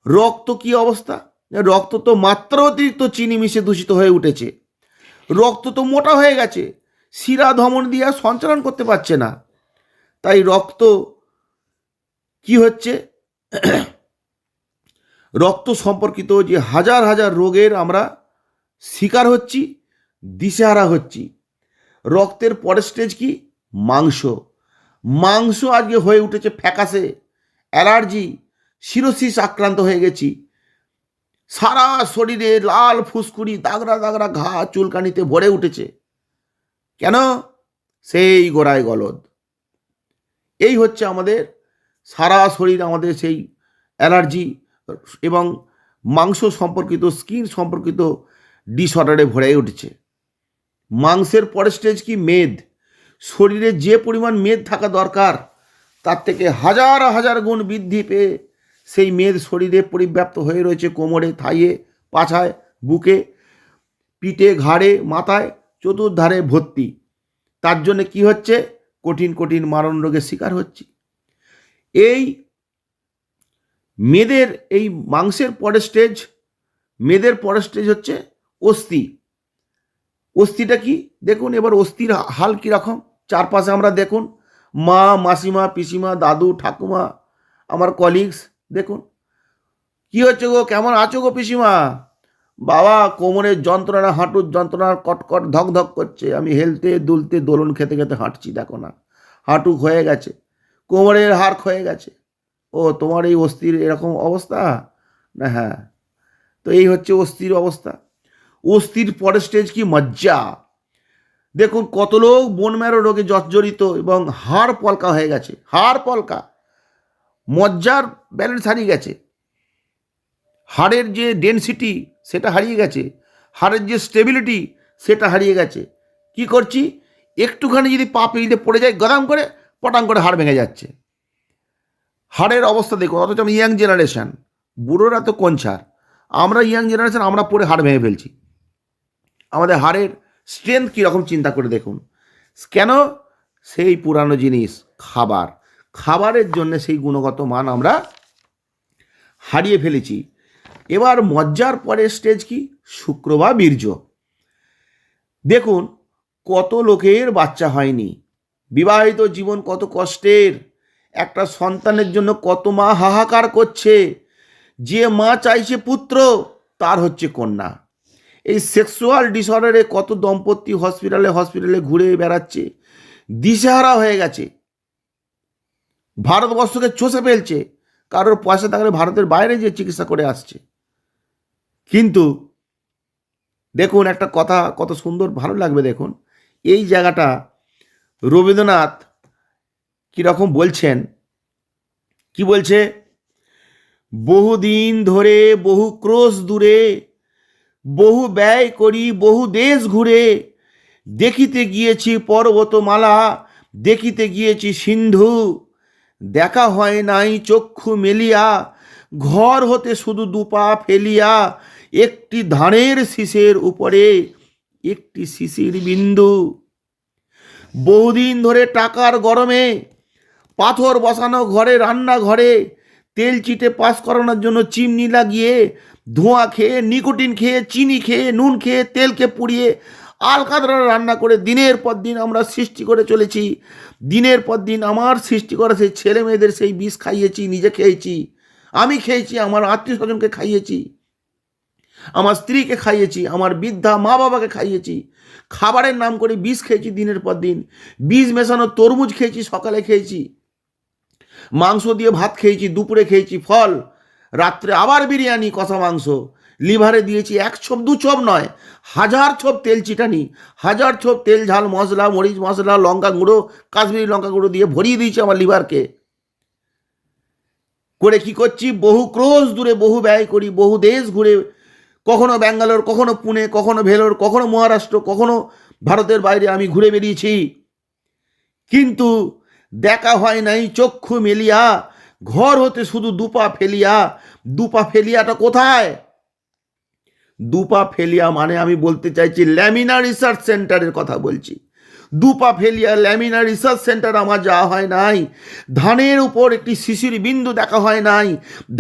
রক্ত কি অবস্থা? রক্ত তো মাত্রা অতিরিক্ত চিনি মিশে দূষিত হয়ে উঠেছে। রক্ত তো মোটা হয়ে গেছে, শিরা ধমন দিয়ে সঞ্চালন করতে পারছে না। তাই রক্ত কি হচ্ছে, রক্ত সম্পর্কিত যে হাজার হাজার রোগের আমরা শিকার হচ্ছি, দিশেহারা হচ্ছি। রক্তের পরের স্টেজ কি? মাংস আজকে হয়ে উঠেছে ফ্যাকাসে, অ্যালার্জি, সিরোসিস আক্রান্ত হয়ে গেছি। সারা শরীরে লাল ফুসকুড়ি, দাগরা ঘা, চুলকানিতে ভরে উঠেছে। কেন? সেই গোড়ায় গলদ। এই হচ্ছে আমাদের সারা শরীর, আমাদের সেই অ্যালার্জি এবং মাংস সম্পর্কিত, স্কিন সম্পর্কিত ডিসঅর্ডারে ভরে উঠেছে। মাংসের পরের স্টেজ কি? মেদ। শরীরে যে পরিমাণ মেদ থাকা দরকার তার থেকে হাজার হাজার গুণ বৃদ্ধি পেয়ে সেই মেদ শরীরে পরিব্যাপ্ত হয়ে রয়েছে, কোমরে, থাইয়ে, পাছায়, বুকে, পিঠে, ঘাড়ে, মাথায়, চতুর্ধারে ভর্তি। তার জন্য কি হচ্ছে? কঠিন কঠিন মারণ রোগের শিকার হচ্ছি। এই মেয়েদের এই মাংসের পরের স্টেজ, মেয়েদের পরের স্টেজ হচ্ছে অস্থি। অস্থিটা কি দেখুন, এবার অস্থির হাল কীরকম চারপাশে আমরা দেখুন, মা, মাসিমা, পিসিমা, দাদু, ঠাকুমা, আমার কলিগস, দেখুন কি হচ্ছে গো, কেমন আছো গো পিসিমা? বাবা কোমরের যন্ত্রণা, হাঁটুর যন্ত্রণা, কটকট ধক ধক করছে, আমি হেলতে দুলতে দোলন খেতে খেতে হাঁটছি, দেখো না হাঁটু ক্ষয়ে গেছে, কোমরের হাড় ক্ষয়ে গেছে। ও তোমার এই অস্থির এরকম অবস্থা না? হ্যাঁ, তো এই হচ্ছে অস্থির অবস্থা। অস্থির পরের স্টেজ কি মজ্জা। দেখুন কত লোক বোন ম্যারো রোগে জর্জরিত এবং হাড় পলকা হয়ে গেছে, হাড় পলকা, মজ্জার ব্যালেন্স হারিয়ে গেছে, হাড়ের যে ডেনসিটি সেটা হারিয়ে গেছে, হাড়ের যে স্টেবিলিটি সেটা হারিয়ে গেছে। কি করছি, একটুখানি যদি পা পিড়িতে পড়ে যায় গদাম করে পটাং করে হাড় ভেঙে যাচ্ছে। হাড়ের অবস্থা দেখুন, অথচ আমি ইয়াং জেনারেশান, বুড়োরা তো কোনছার, আমরা ইয়াং জেনারেশান, আমরা পড়ে হাড় ভেঙে ফেলছি। আমাদের হাড়ের স্ট্রেংথ কীরকম চিন্তা করে দেখুন। কেন? সেই পুরানো জিনিস খাবার, খাবারের জন্য সেই গুণগত মান আমরা হারিয়ে ফেলেছি। এবার মজ্জার পরের স্টেজ কি, শুক্র বা বীর্য। দেখুন কত লোকের বাচ্চা হয়নি, বিবাহিত জীবন কত কষ্টের, একটা সন্তানের জন্য কত মা হাহাকার করছে, যে মা চাইছে পুত্র তার হচ্ছে কন্যা। এই সেক্সুয়াল ডিসঅর্ডারে কত দম্পতি হসপিটালে হসপিটালে ঘুরে বেড়াচ্ছে, দিশেহারা হয়ে গেছে, ভারতবর্ষকে চষে ফেলছে, কারোর পয়সা থাকলে ভারতের বাইরে যে চিকিৎসা করে আসছে। কিন্তু দেখুন একটা কথা কত সুন্দর, ভালো লাগবে দেখুন এই জায়গাটা, রবীন্দ্রনাথ কীরকম বলছেন, কি বলছে, বহুদিন ধরে বহু ক্রোশ দূরে, বহু ব্যয় করি বহু দেশ ঘুরে, দেখিতে গিয়েছি পর্বতমালা, দেখিতে গিয়েছি সিন্ধু, দেখা হয় নাই চক্ষু মেলিয়া, ঘর হতে শুধু দুপা ফেলিয়া, একটি ধানের শীষের উপরে একটি শিশির বিন্দু। বহুদিন ধরে টাকার গরমে পাথর বসানো ঘরে, রান্নাঘরে তেল চিটে পাস করানোর জন্য চিমনি লাগিয়ে, ধোঁয়া খেয়ে, নিকোটিন খেয়ে, চিনি খেয়ে, নুন খেয়ে, তেলকে পুড়িয়ে আলকাতরা রান্না করে দিনের পর দিন আমরা সৃষ্টি করে চলেছি। দিনের পর দিন আমার সৃষ্টি করা সেই ছেলে মেয়েদের সেই বিষ খাইয়েছি, নিজে খেয়েছি, আমি খেয়েছি, আমার আত্মীয় স্বজনকে খাইয়েছি, আমার স্ত্রীকে খাইয়েছি, আমার বৃদ্ধা মা বাবাকে খাইয়েছি। খাবারের নাম করে বিষ খেয়েছি দিনের পর দিন, বীজ মেশানো তরমুজ খেয়েছি, সকালে খেয়েছি, মাংস দিয়ে ভাত খেয়েছি, দুপুরে খেয়েছি ফল, রাত্রে আবার বিরিয়ানি কষা মাংস, লিভারে দিয়েছি এক ছোপ দু ছোপ নয়, হাজার ছোপ তেল চিটানি, হাজার ছোপ তেল ঝাল মশলা, মরিচ মশলা, লঙ্কা গুঁড়ো, কাশ্মীরি লঙ্কা গুঁড়ো দিয়ে ভরিয়ে দিয়েছি আমার লিভারকে। করে কি করছি, বহু ক্রোশ দূরে বহু ব্যয় করি, বহু দেশ ঘুরে, কখনো ব্যাঙ্গালোর, কখনো পুনে, কখনো ভেলোর, কখনো মহারাষ্ট্র, কখনো ভারতের বাইরে আমি ঘুরে বেরিয়েছি, কিন্তু দেখা হয় নাই চক্ষু মেলিয়া, ঘর হতে শুধু দুপা ফেলিয়া। দুপা ফেলিয়াটা কোথায়? দুপা ফেলিয়া মানে আমি বলতে চাইছি ল্যামিনা রিসার্চ সেন্টারের কথা বলছি। দুপা ফেলিয়া ল্যামিনা রিসার্চ সেন্টার আমার যাওয়া হয় নাই, ধানের উপর একটি শিশির বিন্দু দেখা হয় নাই,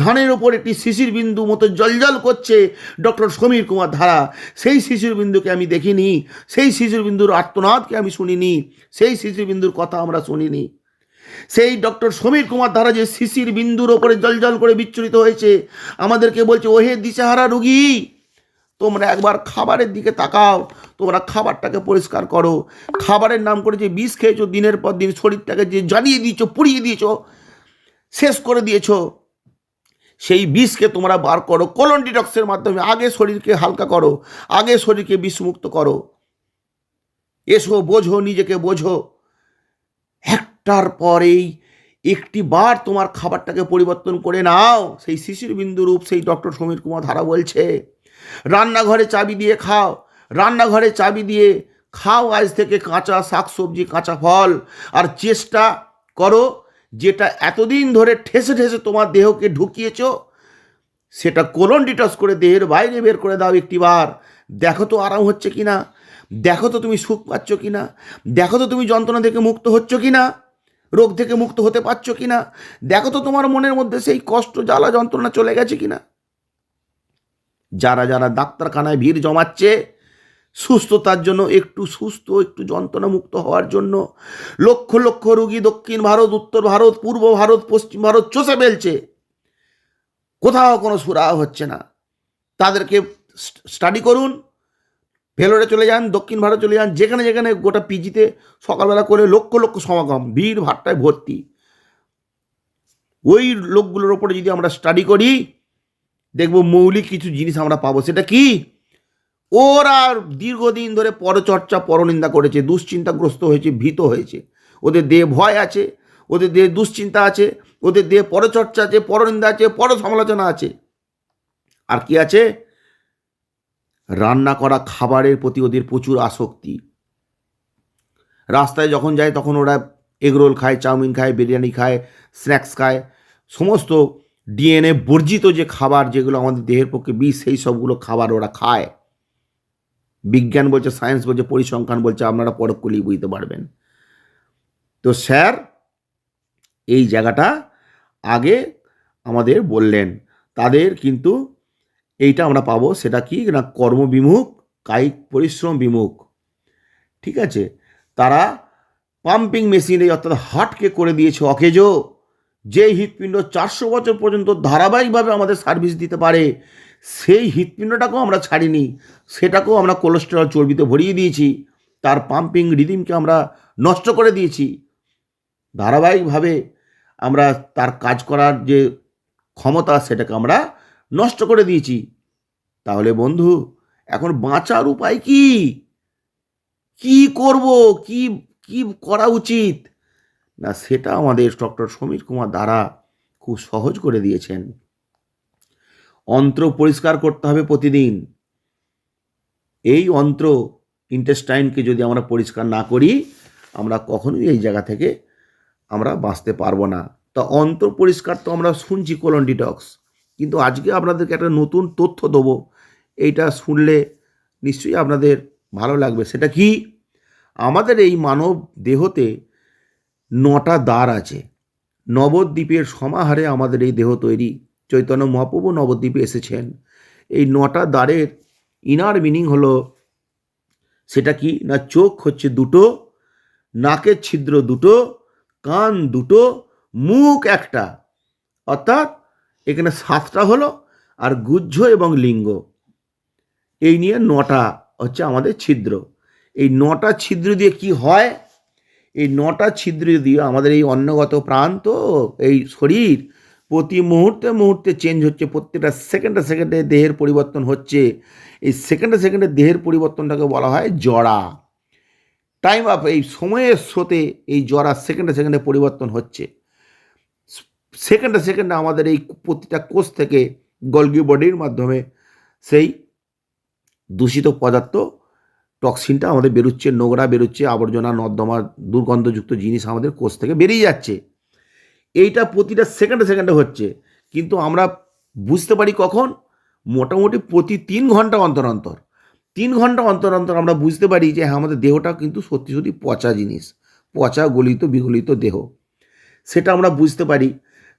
ধানের উপর একটি শিশির বিন্দু মতো জলজল করছে ডক্টর সমীর কুমার ধারা, সেই শিশির বিন্দুকে আমি দেখিনি, সেই শিশির বিন্দুর আর্তনাদকে আমি শুনিনি, সেই শিশির বিন্দুর কথা আমরা শুনিনি। সেই ডক্টর সমীর কুমার ধারা যে শিশির বিন্দুর ওপরে জলজল করে বিচ্ছুরিত হয়েছে, আমাদেরকে বলছে ওহে দিশেহারা রুগী, তোমরা একবার খাবারের দিকে তাকাও, তোমরা খাবারটাকে পরিষ্কার করো। খাবারের নাম করে যে বিষ খেয়েছো, দিনের পর দিন শরীরটাকে যে জ্বালিয়ে দিয়েছো, পুড়িয়ে দিয়েছো, শেষ করে দিয়েছো, সেই বিষকে তোমরা বার করো কোলন ডিটক্সের মাধ্যমে। আগে শরীরকে হালকা করো, আগে শরীরকে বিষমুক্ত করো। এসো, বোঝো, নিজেকে বোঝো। একটার পরেই একটি বার তোমার খাবারটাকে পরিবর্তন করে নাও। সেই শিশির বিন্দু রূপ সেই ডক্টর সমীর কুমার ধারা বলছে, রান্নাঘরে চাবি দিয়ে খাও, রান্নাঘরে চাবি দিয়ে খাও আজ থেকে কাঁচা শাকসবজি, কাঁচা ফল, আর চেষ্টা করো যেটা এতদিন ধরে ঠেসে ঠেসে তোমার দেহকে ঢুকিয়েছ সেটা কোলন ডিটক্স করে দেহের বাইরে বের করে দাও একটিবার। দেখো তো আরাম হচ্ছে কিনা, দেখো তো তুমি সুখ পাচ্ছ কিনা, দেখো তো তুমি যন্ত্রণা থেকে মুক্ত হচ্ছ কিনা। রোগ থেকে মুক্ত হতে পারছো কিনা, দেখো তো তোমার মনের মধ্যে সেই কষ্ট জ্বালা যন্ত্রণা চলে গেছে কিনা। যারা যারা ডাক্তারখানায় ভিড় জমাচ্ছে সুস্থতার জন্য, একটু যন্ত্রণা মুক্ত হওয়ার জন্য, লক্ষ লক্ষ রোগী দক্ষিণ ভারত, উত্তর ভারত, পূর্ব ভারত, পশ্চিম ভারত চষে ফেলছে, কোথাও কোনো সুরাহা হচ্ছে না। তাদেরকে স্টাডি করুন, ভেলোরে চলে যান, দক্ষিণ ভারত চলে যান, যেখানে যেখানে গোটা পিজিতে সকালবেলা করে লক্ষ লক্ষ সমাগম, ভিড় ভাট্টায় ভর্তি। ওই লোকগুলোর ওপরে যদি আমরা স্টাডি করি, দেখব মৌলিক কিছু জিনিস আমরা পাবো। সেটা কি? ওরা দীর্ঘদিন ধরে পরচর্চা পরনিন্দা করেছে, দুশ্চিন্তাগ্রস্ত হয়েছে, ভীত হয়েছে, ওদের দেহে ভয় আছে, ওদের দেহে দুশ্চিন্তা আছে, ওদের দেহে পরচর্চা আছে, পরনিন্দা আছে, পর সমালোচনা আছে। আর কি আছে? রান্না করা খাবারের প্রতি ওদের প্রচুর আসক্তি। রাস্তায় যখন যায় তখন ওরা এগরোল খায়, চাউমিন খায়, বিরিয়ানি খায়, স্ন্যাক্স খায়, সমস্ত ডিএনএ বর্জিত যে খাবার, যেগুলো আমাদের দেহের পক্ষে বিষ, সেই সবগুলো খাবার ওরা খায়। বিজ্ঞান বলছে, সায়েন্স বলছে, পরিসংখ্যান বলছে, আপনারা পরখ করলেই বুঝতে পারবেন। তো স্যার এই জায়গাটা আগে আমাদের বললেন, তাদের কিন্তু এইটা আমরা পাবো। সেটা কি না? কর্মবিমুখ, কায়িক পরিশ্রম বিমুখ। ঠিক আছে, তারা পাম্পিং মেশিনে অর্থাৎ হার্টকে করে দিয়েছে অকেজো। যে হৃৎপিণ্ড 400 বছর পর্যন্ত ধারাবাহিকভাবে আমাদের সার্ভিস দিতে পারে, সেই হৃৎপিণ্ডটাকেও আমরা ছাড়িনি, সেটাকেও আমরা কোলেস্টেরল চর্বিতে ভরিয়ে দিয়েছি, তার পাম্পিং রিদিমকে আমরা নষ্ট করে দিয়েছি। ধারাবাহিকভাবে আমরা তার কাজ করার যে ক্ষমতা, সেটাকে আমরা নষ্ট করে দিয়েছি। তাহলে বন্ধু, এখন বাঁচার উপায় কি? কি করব, কি কি করা উচিত না, সেটা আমাদের ডক্টর সমীর কুমার দ্বারা খুব সহজ করে দিয়েছেন। অন্ত্র পরিষ্কার করতে হবে প্রতিদিন। এই অন্ত্র ইন্টেস্টাইনকে যদি আমরা পরিষ্কার না করি, আমরা কখনোই এই জায়গা থেকে আমরা বাঁচতে পারবো না। তো অন্ত্র পরিষ্কার তো আমরা শুনছি, কোলন ডিটক্স, কিন্তু আজকে আপনাদেরকে একটা নতুন তথ্য দেবো। এইটা শুনলে নিশ্চয়ই আপনাদের ভালো লাগবে। সেটা কি? আমাদের এই মানব দেহতে 9টা দ্বার আছে। নবদ্বীপের সমাহারে আমাদের এই দেহ তৈরি। চৈতন্য মহাপ্রভু নবদ্বীপে এসেছেন। এই 9টা দ্বারের ইনার মিনিং হলো, সেটা কি না? চোখ হচ্ছে 2টো, নাকের ছিদ্র 2টো, কান 2টো, মুখ 1টা, অর্থাৎ এখানে 7টা হলো, আর গুহ্য এবং লিঙ্গ, এই নিয়ে 9টা হচ্ছে আমাদের ছিদ্র। এই 9টা ছিদ্র দিয়ে কি হয়? এই 9টা ছিদ্র দিয়ে আমাদের এই অন্নগত প্রাণ, তো এই শরীর প্রতি মুহূর্তে মুহূর্তে চেঞ্জ হচ্ছে, প্রত্যেকটা সেকেন্ডে সেকেন্ডে দেহের পরিবর্তন হচ্ছে। এই সেকেন্ডে সেকেন্ডে দেহের পরিবর্তনটাকে বলা হয় জরা। টাইম আপ, এই সময়ের স্রোতে এই জরা সেকেন্ডে সেকেন্ডে পরিবর্তন হচ্ছে। সেকেন্ডে সেকেন্ডে আমাদের এই প্রতিটা কোষ থেকে গলগি বডির মাধ্যমে সেই দূষিত পদার্থ, টক্সিনটা আমাদের বেরোচ্ছে, নোংরা বেরোচ্ছে, আবর্জনা, নর্দমা, দুর্গন্ধযুক্ত জিনিস আমাদের কোষ থেকে বেরিয়ে যাচ্ছে। এইটা প্রতিটা সেকেন্ডে সেকেন্ডে হচ্ছে, কিন্তু আমরা বুঝতে পারি কখন? মোটামুটি প্রতি 3 ঘন্টা অন্তর অন্তর। 3 ঘন্টা অন্তর অন্তর আমরা বুঝতে পারি যে হ্যাঁ, আমাদের দেহটা কিন্তু সত্যি সত্যি পচা জিনিস, পচা গলিত বিগলিত দেহ, সেটা আমরা বুঝতে পারি।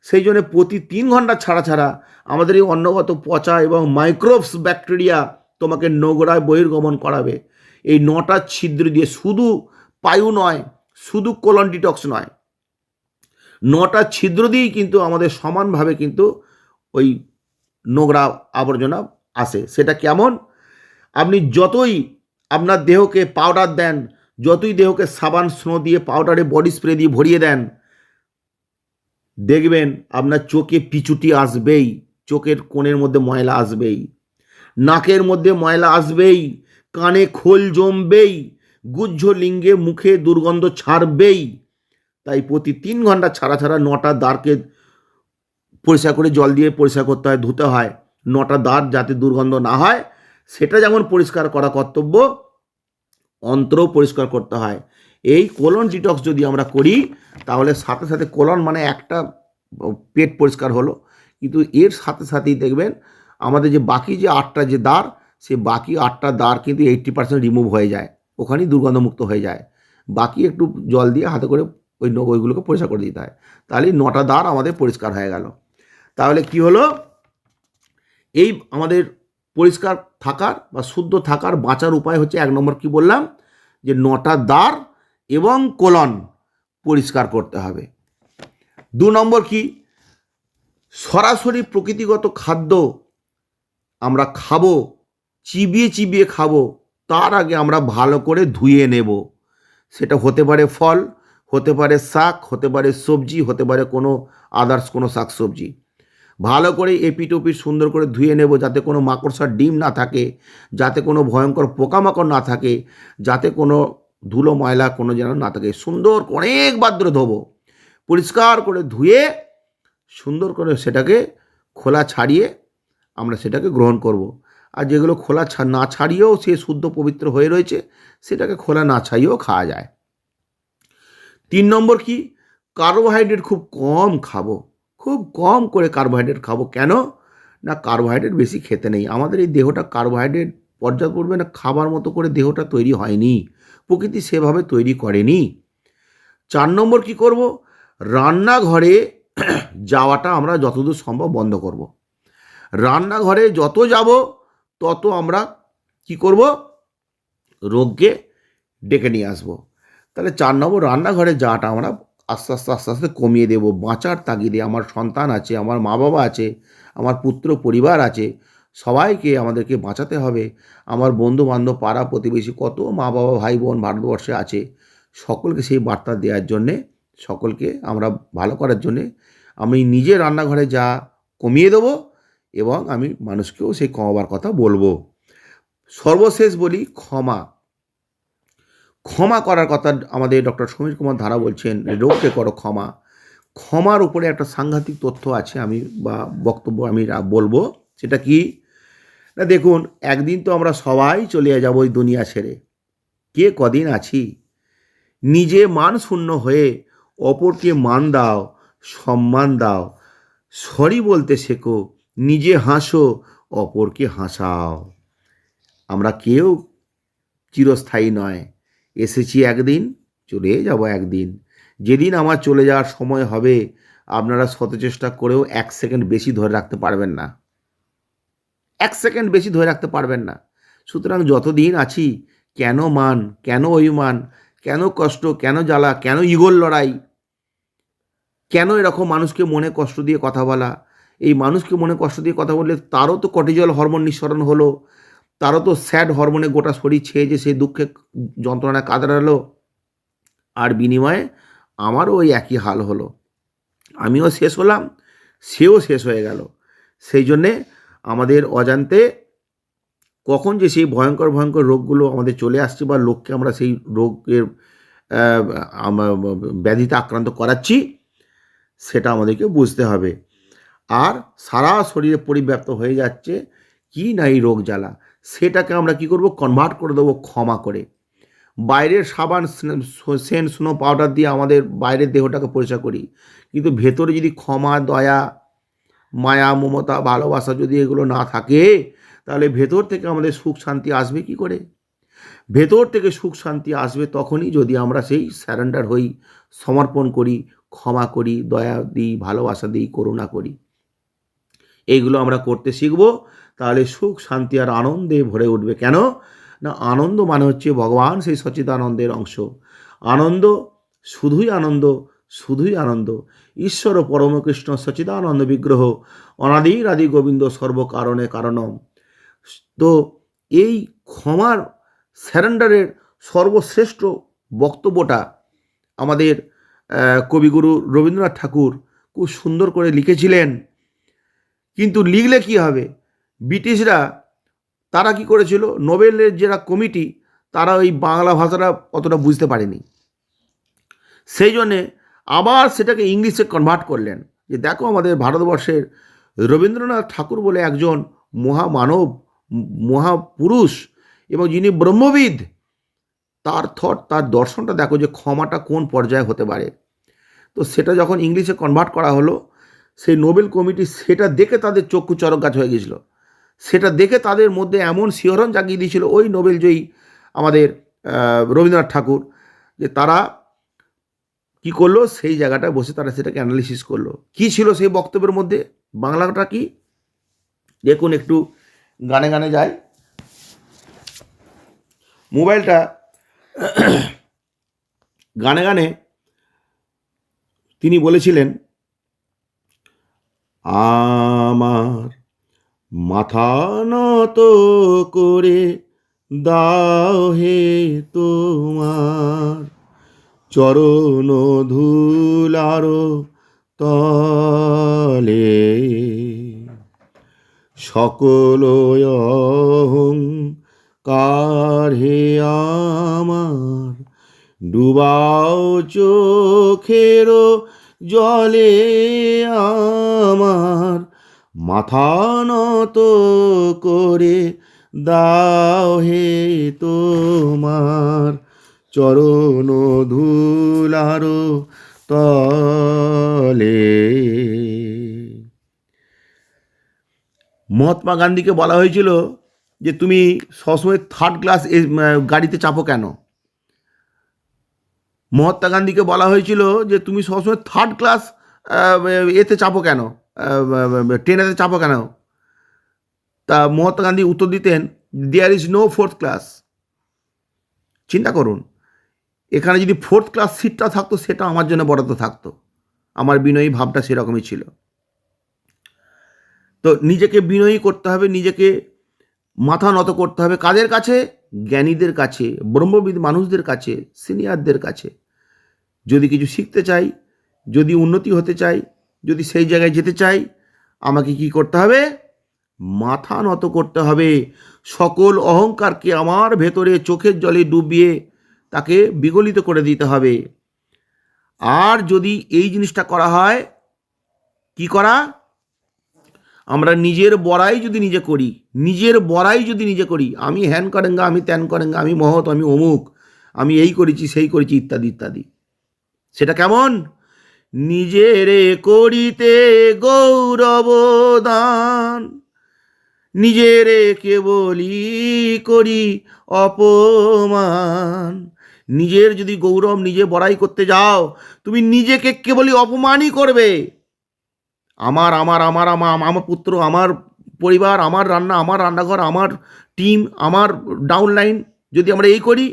সেই জন্য প্রতি 3 ঘন্টা ছাড়া ছাড়া আমাদের এই অন্নগত পচা এবং মাইক্রোবস, ব্যাকটেরিয়া তোমাকে নোংরায় বহির্গমন করাবে। এই 9টা ছিদ্র দিয়ে, শুধু পায়ু নয়, শুধু কোলন ডিটক্স নয়, 9টা ছিদ্র দিয়েই কিন্তু আমাদের সমানভাবে কিন্তু ওই নোংরা আবর্জনা আসে। সেটা কেমন? আপনি যতই আপনার দেহকে পাউডার দেন, যতই দেহকে সাবান স্নো দিয়ে, পাউডারে, বডি স্প্রে দিয়ে ভরিয়ে দেন, দেখবেন আপনার চোখে পিছুটি আসবেই, চোখের কোণের মধ্যে ময়লা আসবেই, নাকের মধ্যে ময়লা আসবেই, কানে খোল জমবেই, গুহ্য লিঙ্গে মুখে দুর্গন্ধ ছাড়বেই। তাই প্রতি 3 ঘন্টা ছাড়া ছাড়া 9টা দ্বারকে পরিষ্কার করে জল দিয়ে পরিষ্কার করতে হয়, ধুতে হয়। 9টা দ্বার যাতে দুর্গন্ধ না হয়, সেটা যেমন পরিষ্কার করা কর্তব্য, অন্ত্র পরিষ্কার করতে হয়। এই কোলন ডিটক্স যদি আমরা করি, তাহলে সাথে সাথে কোলন মানে একটা পেট পরিষ্কার হলো, কিন্তু এর সাথে সাথেই দেখবেন আমাদের যে বাকি যে 8টা যে দ্বার, সেই বাকি 8টা দ্বার কিন্তু 80% রিমুভ হয়ে যায়, ওখানেই দুর্গন্ধমুক্ত হয়ে যায়। বাকি একটু জল দিয়ে হাতে করে ওইগুলোকে পরিষ্কার করে দিতে হয়। তাহলে 9টা দ্বার আমাদের পরিষ্কার হয়ে গেল। তাহলে কি হলো, এই আমাদের পরিষ্কার থাকার বা শুদ্ধ থাকার বাঁচার উপায় হচ্ছে 1 নম্বর কি বললাম, যে 9টা দ্বার এবং কোলন পরিষ্কার করতে হবে। 2 নম্বর কি, সরাসরি প্রকৃতিগত খাদ্য আমরা খাবো, চিবিয়ে চিবিয়ে খাবো, তার আগে আমরা ভালো করে ধুয়ে নেব। সেটা হতে পারে ফল, হতে পারে শাক, হতে পারে সবজি, হতে পারে কোনো আদার্স কোনো শাক সবজি। ভালো করে এপিট ওপিট সুন্দর করে ধুয়ে নেব, যাতে কোনো মাকড়সার ডিম না থাকে, যাতে কোনো ভয়ঙ্কর পোকামাকড় না থাকে, যাতে কোনো ধুলো ময়লা কোনো যেন না থাকে। সুন্দর অনেকবার ধরে ধোবো, পরিষ্কার করে ধুয়ে সুন্দর করে সেটাকে খোলা ছাড়িয়ে আমরা সেটাকে গ্রহণ করব। আর যেগুলো খোলা না ছাড়িয়েও সে শুদ্ধ পবিত্র হয়ে রয়েছে, সেটাকে খোলা না ছাড়িয়েও খাওয়া যায়। 3 নম্বর কি, কার্বোহাইড্রেট খুব কম খাবো, খুব কম করে কার্বোহাইড্রেট খাবো। কেন না, কার্বোহাইড্রেট বেশি খেতে নেই। আমাদের এই দেহটা কার্বোহাইড্রেট পর্যাপ্ত পরিমাণে খাবার মতো করে দেহটা তৈরি হয়নি, প্রকৃতি সেভাবে তৈরি করেনি। 4 নম্বর কি করব, রান্নাঘরে যাওয়াটা আমরা যতদূর সম্ভব বন্ধ করব। রান্নাঘরে যত যাব তত আমরা কি করব, রোগকে ডেকে নিয়ে আসব। তাহলে 4 নম্বর, রান্নাঘরে যাওয়াটা আমরা আস্তে আস্তে আস্তে আস্তে কমিয়ে দেব। বাঁচার তাগিদে, আমার সন্তান আছে, আমার মা বাবা আছে, আমার পুত্র পরিবার আছে, সবাইকে আমাদেরকে বাঁচাতে হবে। আমার বন্ধু বান্ধব, পাড়া প্রতিবেশী, কত মা বাবা ভাই বোন ভারতবর্ষে আছে, সকলকে সেই বার্তা দেওয়ার জন্যে, সকলকে আমরা ভালো করার জন্যে আমি নিজে রান্নাঘরে যা কমিয়ে দেবো এবং আমি মানুষকেও সেই কমাবার কথা বলবো। সর্বশেষ বলি, ক্ষমা করার কথা আমাদের ডক্টর সমীর কুমার ধারা বলছেন, রোগকে করো ক্ষমা। ক্ষমার উপরে একটা সাংঘাতিক তথ্য আছে, আমি বা বক্তব্য আমি বলবো। সেটা কি না, দেখুন, একদিন তো আমরা সবাই চলে যাব ওই দুনিয়া ছেড়ে। কে কদিন আছি, নিজে মান শূন্য হয়ে অপরকে মান দাও, সম্মান দাও, সরি বলতে শেখো, নিজে হাসো, অপরকে হাসাও। আমরা কেউ চিরস্থায়ী নয়, এসেছি একদিন, চলে যাব একদিন। যেদিন আমার চলে যাওয়ার সময় হবে, আপনারা শত চেষ্টা করেও 1 সেকেন্ড বেশি ধরে রাখতে পারবেন না, 1 সেকেন্ড বেশি ধরে রাখতে পারবেন না। সুতরাং যতদিন আছি, কেন মান, কেন অভিমান, কেন কষ্ট, কেন জ্বালা, কেন ইগোর লড়াই, কেন এরকম মানুষকে মনে কষ্ট দিয়ে কথা বলা? এই মানুষকে মনে কষ্ট দিয়ে কথা বললে তারও তো কর্টিজল হরমোন নিঃসরণ হলো, তারও তো স্যাড হরমোনে গোটা শরীর ছেয়ে যে সে দুঃখে যন্ত্রণায় কাতরালো, আর বিনিময়ে আমারও ওই একই হাল হলো। আমিও শেষ হলাম, সেও শেষ হয়ে গেল। সেই জন্যে আমাদের অজান্তে কখন যে সেই ভয়ঙ্কর ভয়ঙ্কর রোগগুলো আমাদের চলে আসছে, বা লোককে আমরা সেই রোগের ব্যাধিতে আক্রান্ত করাচ্ছি, সেটা আমাদেরকে বুঝতে হবে। আর সারা শরীরে পরিব্যাপ্ত হয়ে যাচ্ছে কি না এই রোগ জ্বালা, সেটাকে আমরা কি করব, কনভার্ট করে দেবো ক্ষমা করে। বাইরের সাবান, সেন্ট, স্নো পাউডার দিয়ে আমাদের বাইরের দেহটাকে পরিষ্কার করি, কিন্তু ভেতরে যদি ক্ষমা, দয়া, মায়া, মমতা, ভালোবাসা যদি এগুলো না থাকে, তাহলে ভেতর থেকে আমাদের সুখ শান্তি আসবে কি করে? ভেতর থেকে সুখ শান্তি আসবে তখনই যদি আমরা সেই স্যারেন্ডার হই, সমর্পণ করি, ক্ষমা করি, দয়া দিই, ভালোবাসা দিই, করুণা করি। এইগুলো আমরা করতে শিখব, তাহলে সুখ শান্তি আর আনন্দে ভরে উঠবে। কেন না, আনন্দ মানে হচ্ছে ভগবান সেই সচ্চিদানন্দের অংশ। আনন্দ, শুধুই আনন্দ, শুধুই আনন্দ। ঈশ্বর পরমকৃষ্ণ সচ্চিদানন্দ বিগ্রহ, অনাদির আদি গোবিন্দ, সর্বকারণে কারণম। তো এই ক্ষমার, স্যারেন্ডারের সর্বশ্রেষ্ঠ বক্তব্যটা আমাদের কবিগুরু রবীন্দ্রনাথ ঠাকুর খুব সুন্দর করে লিখেছিলেন। কিন্তু লিখলে কি হবে, ব্রিটিশরা তারা কি করেছিল, নোবেলের যারা কমিটি, তারা ওই বাংলা ভাষাটা অতটা বুঝতে পারেনি, সেই জন্যে আবার সেটাকে ইংলিশে কনভার্ট করলেন। যে দেখো, আমাদের ভারতবর্ষের রবীন্দ্রনাথ ঠাকুর বলে একজন মহামানব, মহাপুরুষ, এবং যিনি ব্রহ্মবিদ, তার থট, তার দর্শনটা দেখো যে ক্ষমাটা কোন পর্যায়ে হতে পারে। তো সেটা যখন ইংলিশে কনভার্ট করা হলো, সেই নোবেল কমিটি সেটা দেখে তাদের চক্ষু চরক গাছ হয়ে গেছিলো। সেটা দেখে তাদের মধ্যে এমন শিহরণ জাগিয়ে দিয়েছিল ওই নোবেল জয়ী আমাদের রবীন্দ্রনাথ ঠাকুর, যে তারা কি করলো, সেই জায়গাটায় বসে তারা সেটাকে অ্যানালিসিস করলো। কি ছিল সেই বক্তব্যের মধ্যে, বাংলাটা কি দেখুন, একটু গানে গানে যাই, মোবাইলটা গানে গানে তিনি বলেছিলেন, আমার মাথা নত করে দাও হে তোমার চরণ ধুলার তলে, সকল অহংকার হে আমার ডুবাও চোখের জলে, আমার মাথা নত করে দাও হে তোমার চরণ ধুলার তলে। মহাত্মা গান্ধীকে বলা হয়েছিল যে তুমি সবসময় থার্ড ক্লাস গাড়িতে চাপো কেন? মহাত্মা গান্ধীকে বলা হয়েছিল যে তুমি সবসময় থার্ড ক্লাস এতে চাপো কেন, ট্রেনেতে চাপো কেন? তা মহাত্মা গান্ধী উত্তর দিতেন, there is no fourth class. চিন্তা করুন, এখানে যদি ফোর্থ ক্লাস সিটটা থাকতো সেটা আমার জন্য বরাদ্দ থাকতো। আমার বিনয়ী ভাবটা সেরকমই ছিল। তো নিজেকে বিনয়ী করতে হবে, নিজেকে মাথা নত করতে হবে কাদের কাছে? জ্ঞানীদের কাছে, ব্রহ্মবিদ মানুষদের কাছে, সিনিয়রদের কাছে। যদি কিছু শিখতে চাই, যদি উন্নতি হতে চাই, যদি সেই জায়গায় যেতে চাই, আমাকে কি করতে হবে? মাথা নত করতে হবে। সকল অহংকারকে আমার ভেতরে চোখের জলে ডুবিয়ে তাকে বিগলিত করে দিতে হবে। আর যদি এই জিনিসটা করা হয়, কি করা? আমরা নিজের বড়াই যদি নিজে করি, নিজের বড়াই যদি নিজে করি, আমি হ্যান করেঙ্গা, আমি ত্যান করেঙ্গা, আমি মহৎ, আমি অমুক, আমি এই করেছি সেই করেছি ইত্যাদি ইত্যাদি, সেটা কেমন? নিজেরে করিতে গৌরব দান, নিজেরে কেবলই করি অপমান। নিজের যদি গৌরব নিজে বড়াই করতে যাও, তুমি নিজেকে কেবলই অপমানই করবে। আমার আমার আমার আমার আমার পুত্র, আমার পরিবার, আমার রান্না, আমার রান্নাঘর, আমার টিম, আমার ডাউনলাইন, যদি আমরা এই করি,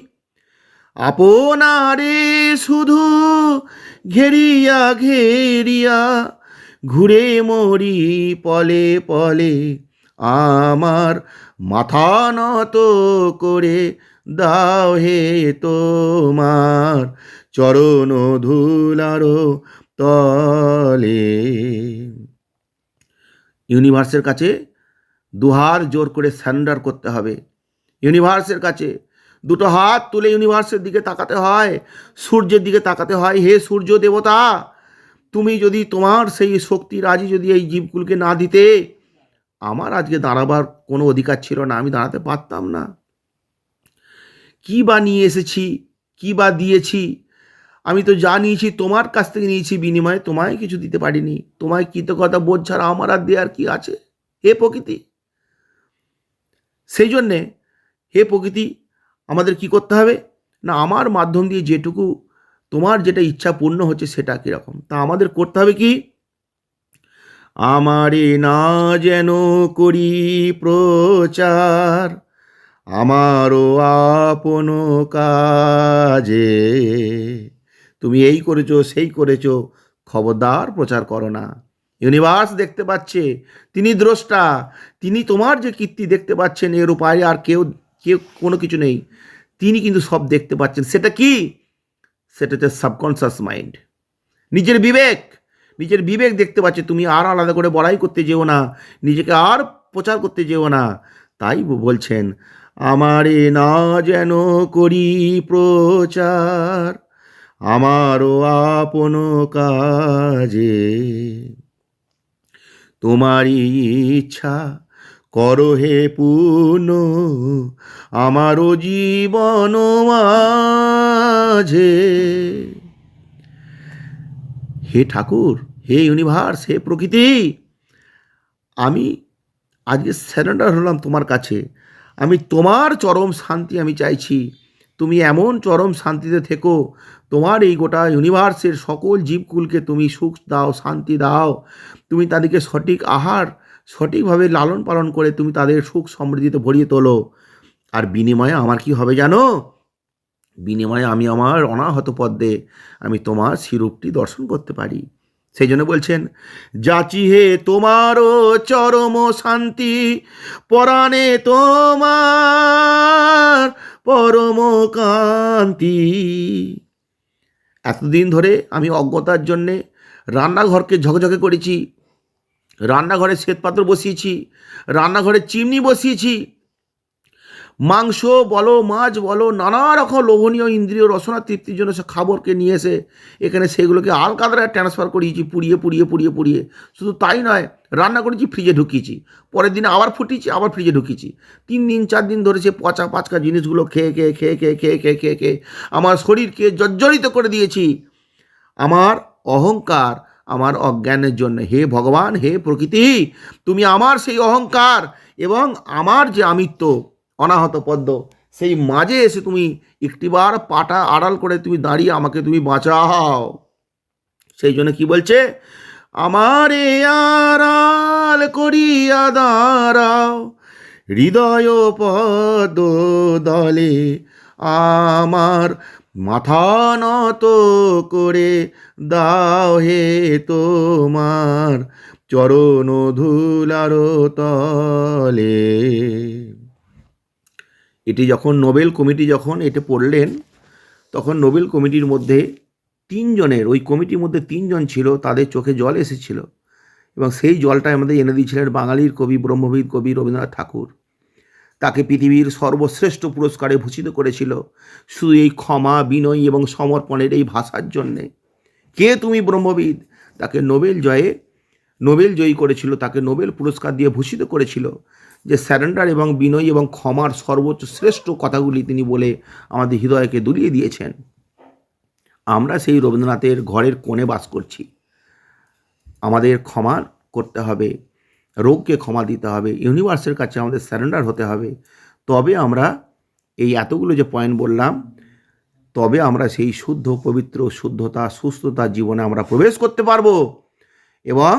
আপনারে শুধু ঘেরিয়া ঘেরিয়া ঘুরে মরি পলে পলে, আমার মাথা নত করে দাও হে তোমার চরণ ধুলার তলে। ইউনিভার্সের কাছে দুহাত জোর করে সারেন্ডার করতে হবে। ইউনিভার্সের কাছে দুটো হাত তুলে ইউনিভার্সের দিকে তাকাতে হয়, সূর্যের দিকে তাকাতে হয়। হে সূর্য দেবতা, তুমি যদি তোমার সেই শক্তি রাজি যদি এই জীবগুলোকে না দিতে, আমার আজকে দাঁড়াবার কোনো অধিকার ছিল না, আমি দাঁড়াতে পারতাম না। কী বা নিয়ে এসেছি, কী বা দিয়েছি? আমি তো যা নিয়েছি তোমার কাছ থেকে নিয়েছি, বিনিময়ে তোমায় কিছু দিতে পারিনি। তোমায় কৃতজ্ঞতা বোধ ছাড়া আমার আর দেওয়ার কি আছে হে প্রকৃতি? সেই জন্যে হে প্রকৃতি, আমাদের কি করতে হবে না, আমার মাধ্যম দিয়ে যেটুকু তোমার যেটা ইচ্ছা পূর্ণ হচ্ছে সেটা কীরকম, তা আমাদের করতে হবে কি? আমারে না যেন করি প্রচার, আমারও আপন কাজে, তুমি এই করেছো সেই করেছো, খবরদার প্রচার করো না। ইউনিভার্স দেখতে পাচ্ছে, তিনি দ্রষ্টা, তিনি তোমার যে কীর্তি দেখতে পাচ্ছেন, এর উপায় আর কেউ কেউ কোনো কিছু নেই। তিনি কিন্তু সব দেখতে পাচ্ছেন। সেটা কি? সেটা হচ্ছে সাবকনশাস মাইন্ড, নিজের বিবেক। নিজের বিবেক দেখতে পাচ্ছে। তুমি আর আলাদা করে বড়াই করতে যেও না, নিজেকে আর প্রচার করতে যেও না। তাই বলছেন, আমারে না যেন করি প্রচার, আমারও আপন কাজে, তোমারই ইচ্ছা করো হে পূর্ণ আমারও জীবন মাঝে। হে ঠাকুর, হে ইউনিভার্স, হে প্রকৃতি, আমি আজকে সারেন্ডার হলাম তোমার কাছে। আমি তোমার চরম শান্তি আমি চাইছি, তুমি এমন চরম শান্তিতে থেকো, তোমার এই গোটা ইউনিভার্সের সকল জীবকুলকে তুমি সুখ দাও, শান্তি দাও, তুমি তাদেরকে সঠিক আহার সঠিকভাবে লালন পালন করে তুমি তাদের সুখ সমৃদ্ধিতে ভরিয়ে তোলো। আর বিনিময়ে আমার কি হবে জানো? বিনিময়ে আমি আমার অনাহত পদ্মে আমি তোমার শ্রীরূপটি দর্শন করতে পারি। সেই জন্য বলছেন, যাচি হে তোমারও চরম শান্তি, পরাণে তোমার পরম কান্তি। এতদিন ধরে আমি অজ্ঞতার জন্যে রান্নাঘরকে ঝকঝকে করেছি, রান্নাঘরে শ্বেতপাত্র বসিয়েছি, রান্নাঘরে চিমনি বসিয়েছি, মাংস বলো, মাছ বলো, নানা রকম লোভনীয় ইন্দ্রিয় রসনা তৃপ্তির জন্য সে খাবারকে নিয়ে এসে এখানে সেগুলোকে আলকাতরায় ট্রান্সফার করিয়েছি, পুড়িয়ে পুড়িয়ে পুড়িয়ে পুড়িয়ে। শুধু তাই নয়, রান্না করেছি, ফ্রিজে ঢুকিয়েছি, পরের দিনে আবার ফুটিয়েছি, আবার ফ্রিজে ঢুকিয়েছি। 3 দিন 4 দিন ধরে সে পচা পাচকা জিনিসগুলো খেয়ে খেয়ে খেয়ে খেয়ে খেয়ে খেয়ে খেয়ে খেয়ে আমার শরীরকে জর্জরিত করে দিয়েছি। আমার অহংকার, আমার অজ্ঞানের জন্য। হে ভগবান, হে প্রকৃতি, তুমি আমার সেই অহংকার এবং আমার যে আমিত্ব অনাহত পদ্ম, সেই মাঝে এসে তুমি একটিবার পাটা আড়াল করে তুমি দাঁড়িয়ে আমাকে তুমি বাঁচাও। সেই জন্য কি বলছে, আমারে আড়াল করিয়া দাঁড়াও হৃদয় পদ দলে, আমার মাথা নত করে দাও হে তোমার চরণ ধুলার তলে। এটি যখন নোবেল কমিটি যখন এটা পড়লেন, তখন নোবেল কমিটির মধ্যে 3 জনের, ওই কমিটির মধ্যে 3 জন ছিল, তাদের চোখে জল এসেছিল এবং সেই জলটা আমাদের এনে দিয়েছিলেন বাঙালির কবি, ব্রহ্মবিদ কবি রবীন্দ্রনাথ ঠাকুর। তাকে পৃথিবীর সর্বশ্রেষ্ঠ পুরস্কারে ভূষিত করেছিল শুধু এই ক্ষমা, বিনয় এবং সমর্পণের এই ভাষার জন্যে। কে তুমি ব্রহ্মবিদ, তাকে নোবেল জয়ী করেছিল, তাকে নোবেল পুরস্কার দিয়ে ভূষিত করেছিল যে স্যারেন্ডার এবং বিনয় এবং ক্ষমার সর্বোচ্চ শ্রেষ্ঠ কথাগুলি তিনি বলে আমাদের হৃদয়কে দুলিয়ে দিয়েছেন। আমরা সেই রবীন্দ্রনাথের ঘরের কোণে বাস করছি। আমাদের ক্ষমা করতে হবে, রোগকে ক্ষমা দিতে হবে, ইউনিভার্সের কাছে আমাদের স্যারেন্ডার হতে হবে। তবে আমরা এই এতগুলো যে পয়েন্ট বললাম, তবে আমরা সেই শুদ্ধ পবিত্র শুদ্ধতা সুস্থতার জীবনে আমরা প্রবেশ করতে পারবো এবং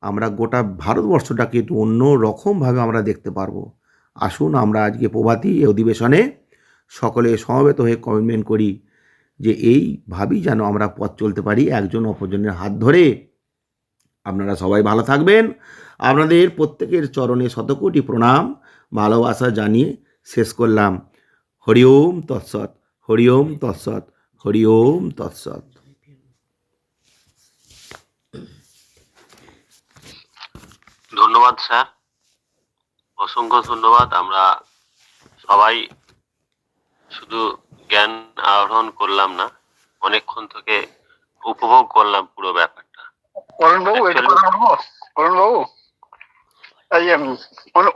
আমরা গোটা ভারতবর্ষটাকে একটু অন্য রকমভাবে আমরা দেখতে পারবো। আসুন আমরা আজকে প্রভাতী এই অধিবেশনে সকলে সমবেত হয়ে কমিটমেন্ট করি যে এইভাবেই যেন আমরা পথ চলতে পারি একজন অপরজনের হাত ধরে। আপনারা সবাই ভালো থাকবেন। আপনাদের প্রত্যেকের চরণে শতকোটি প্রণাম ভালোবাসা জানিয়ে শেষ করলাম। হরি ওম তৎসৎ, হরি ওম তৎসৎ, হরি ওম তৎসৎ। ধন্যবাদ স্যার, অসংখ্য ধন্যবাদ। আমরা সবাই শুধু জ্ঞান আহরণ করলাম না, অনেকক্ষণ থেকে উপভোগ করলাম পুরো ব্যাপারটা। অরুণ বাবু, এটা কথা বলবো? অরুণ বাবু, এই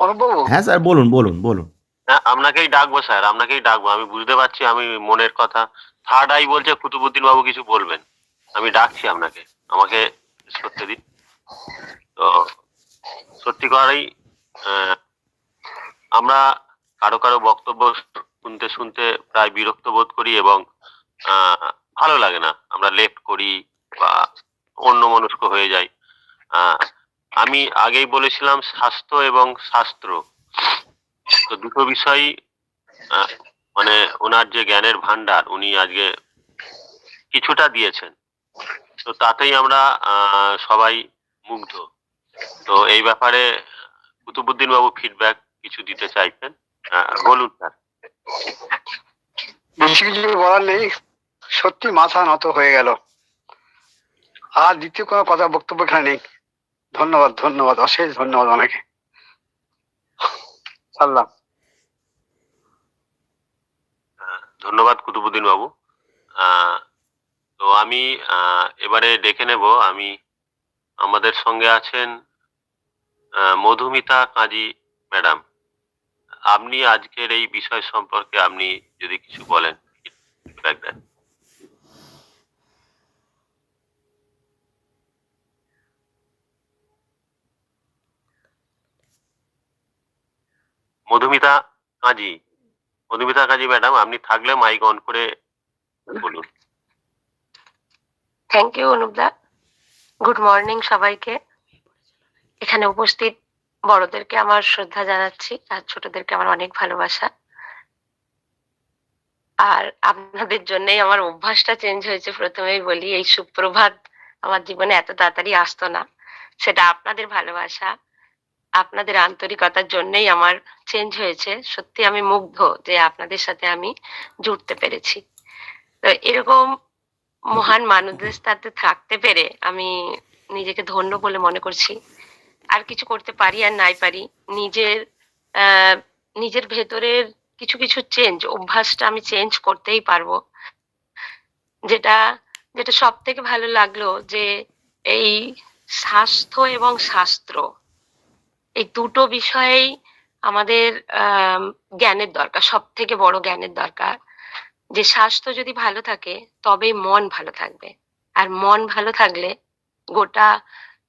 অনুপ বাবু, হ্যাঁ স্যার, বলুন বলুন বলুন। হ্যাঁ, আপনাকেই ডাকবো স্যার, আপনাকেই ডাকবো। আমি বুঝতে পারছি আমি মনের কথা। থার্ড আই বলছে কুতুবুদ্দিন বাবু কিছু বলবেন, আমি ডাকছি আপনাকে, আমাকে করতে দিন। তো সত্যি করেই আমরা কারো কারো বক্তব্য শুনতে শুনতে প্রায় বিরক্ত বোধ করি এবং ভালো লাগে না, আমরা লেফট করি বা অন্য মনস্ক হয়ে যাই। আমি আগেই বলেছিলাম স্বাস্থ্য এবং শাস্ত্র, তো দুটো বিষয়ই মানে ওনার যে জ্ঞানের ভান্ডার উনি আজকে কিছুটা দিয়েছেন, তো তাতেই আমরা সবাই মুগ্ধ। তো এই ব্যাপারে কুতুবুদ্দিন বাবু ফিডব্যাক কিছু দিতে চাইছেন, বলুন স্যার। বেশি কিছু বলার নেই, সত্যি মাথা নত হয়ে গেল। আর দ্বিতীয় কোনো কথা বক্তব্য এখানে নেই। ধন্যবাদ, ধন্যবাদ, অশেষ ধন্যবাদ অনেকে। সাল্লাম। ধন্যবাদ কুতুবুদ্দিন বাবু। তো আমি এবারে ডেকে নেব, আমি আমাদের সঙ্গে আছেন মধুমিতা কাজী ম্যাডাম। আপনি আজকের এই বিষয় সম্পর্কে আপনি যদি কিছু বলেন, feedback দেন। মধুমিতা কাজী। মধুমিতা কাজী ম্যাডাম, আপনি থাকলে মাইক অন করে বলুন। থ্যাংক ইউ অনুপদা। গুড মর্নিং সবাইকে। এখানে উপস্থিত বড়দেরকে আমার শ্রদ্ধা জানাচ্ছি, আর ছোটদেরকে আমার অনেক ভালোবাসা। আর আপনাদের জন্যই আমার অভ্যাসটা চেঞ্জ হয়েছে। প্রথমেই বলি, এই সুপ্রভাত আমার জীবনে এত তাড়াতাড়ি আসতো না। সেটা আপনাদের ভালোবাসা, আপনাদের আন্তরিকতার জন্যই আমার চেঞ্জ হয়েছে। সত্যি আমি মুগ্ধ যে আপনাদের সাথে আমি জুড়তে পেরেছি। তো এরকম মহান মানুষদের সাথে থাকতে পেরে আমি নিজেকে ধন্য বলে মনে করছি। আর কিছু করতে পারি আর নাই পারি, নিজের ভেতরের কিছু কিছু অভ্যাসটা আমি চেঞ্জ করতেই পারবো। যেটা যেটা সব থেকে ভালো লাগলো যে এই স্বাস্থ্য এবং শাস্ত্র, এই দুটো বিষয়েই আমাদের জ্ঞানের দরকার, সব থেকে বড় জ্ঞানের দরকার। যে স্বাস্থ্য যদি ভালো থাকে তবে মন ভালো থাকবে, আর মন ভালো থাকলে গোটা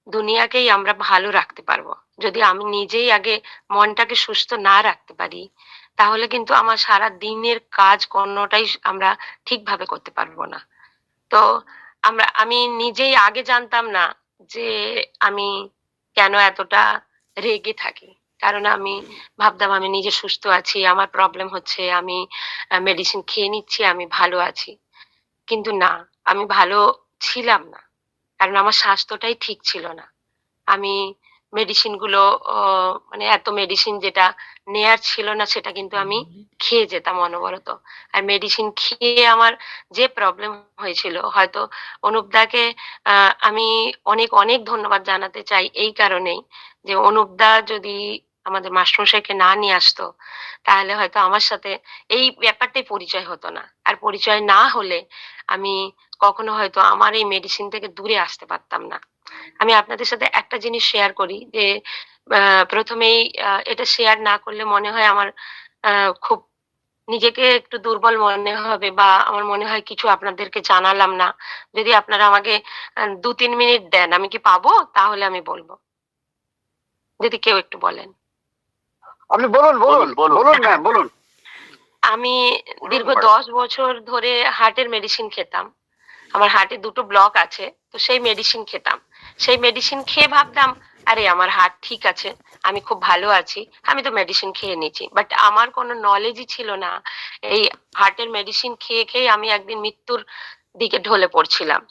দুনিয়াকেই আমরা ভালো রাখতে পারবো। যদি আমি নিজেই আগে মনটাকে সুস্থ না রাখতে পারি, তাহলে কিন্তু আমার সারা দিনের কাজ কোনোটাই আমরা ঠিকভাবে করতে পারবো না। তো আমি নিজেই আগে জানতাম না যে আমি কেন এতটা রেগে থাকি। কারণ আমি ভাবতাম আমি নিজে সুস্থ আছি, আমার প্রবলেম হচ্ছে, আমি মেডিসিন খেয়ে নিচ্ছি, আমি ভালো আছি। কিন্তু না, আমি ভালো ছিলাম না, কারণ আমার স্বাস্থ্যটাই ঠিক ছিল না। আমি মেডিসিন গুলো মানে এত মেডিসিন যেটা নেয়ার ছিল না সেটা কিন্তু আমি খেয়ে যেতাম অনবরত। আর মেডিসিন খেয়ে আমার যে প্রবলেম হয়েছিল, হয়তো অনুপদাকে আমি অনেক অনেক ধন্যবাদ জানাতে চাই এই কারণেই যে অনুপদা যদি আমাদের মাস্টারমশাইকে না নিয়ে আসতো, তাহলে হয়তো আমার সাথে এই ব্যাপারটাই পরিচয় হতো না। আর পরিচয় না হলে আমি কখনো হয়তো আমার এই মেডিসিন থেকে দূরে আসতে পারতাম না। আমি আপনাদের সাথে একটা জিনিস শেয়ার করি যে প্রথমেই এটা শেয়ার না করলে মনে হয় আমার খুব নিজেকে একটু দুর্বল মনে হবে, বা আমার মনে হয় কিছু আপনাদেরকে জানালাম না। যদি আপনারা আমাকে 2-3 মিনিট দেন, আমি কি পাবো? তাহলে আমি বলবো, যদি কেউ একটু বলেন। আপনি বলুন বলুন বলুন। বলুন ম্যাম বলুন। আমি দীর্ঘ 10 বছর ধরে হার্টের মেডিসিন খেতাম। আমার হার্টে 2টো ব্লক আছে, তো সেই মেডিসিন খেতাম। সেই মেডিসিন খেয়ে ভাবতাম আরে আমার হার্ট ঠিক আছে, আমি খুব ভালো আছি, আমি তো মেডিসিন খেয়ে নিচ্ছি। বাট আমার কোনো নলেজই ছিল না। এই হার্টের মেডিসিন খেয়ে খেয়ে আমি একদিন মৃত্যুর দিকে ঢলে পড়ছিলাম।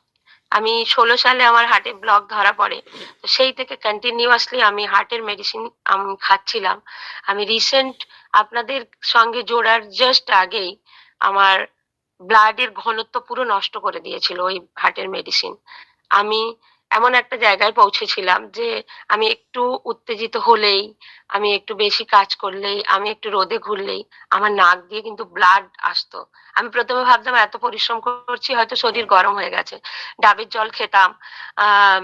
আমি 16 সালে আমার হার্টে ব্লক ধরা পড়ে। তো সেই থেকে কন্টিনিউয়াসলি আমি হার্টের মেডিসিন খাচ্ছিলাম। আমি রিসেন্ট আপনাদের সঙ্গে জোড়ার জাস্ট আগেই আমার ব্লাডের ঘনত্ব পুরো নষ্ট করে দিয়েছিল ওই হার্টের মেডিসিন। আমি এমন একটা জায়গায় পৌঁছেছিলাম যে আমি একটু উত্তেজিত হলেই, আমি একটু বেশি কাজ করলেই, আমি একটু রোদে ঘুরলেই আমার নাক দিয়ে কিন্তু ব্লাড আসতো। আমি প্রথমে ভাবতাম এত পরিশ্রম করছি হয়তো শরীর গরম হয়ে গেছে। ডাবের জল খেতাম, আহ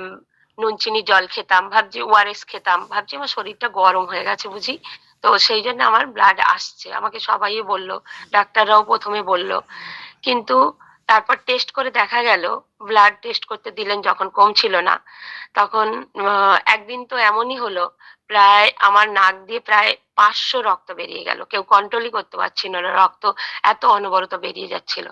নুন চিনি জল খেতাম, ভাবছি ওআরএস খেতাম, ভাবছি আমার শরীরটা গরম হয়ে গেছে বুঝি, তো সেই জন্য আমার ব্লাড আসছে। আমাকে সবাই বললো, ডাক্তাররাও প্রথমে বললো। কিন্তু তারপর টেস্ট করে দেখা গেল, ব্লাড টেস্ট করতে দিলেন যখন কমছিল না, তখন একদিন তো এমনই হলো, প্রায় আমার নাক দিয়ে প্রায় 500 রক্ত বেরিয়ে গেল। কেউ কন্ট্রোলই করতে পারছিল না, রক্ত এত অনবরত বেরিয়ে যাচ্ছিল।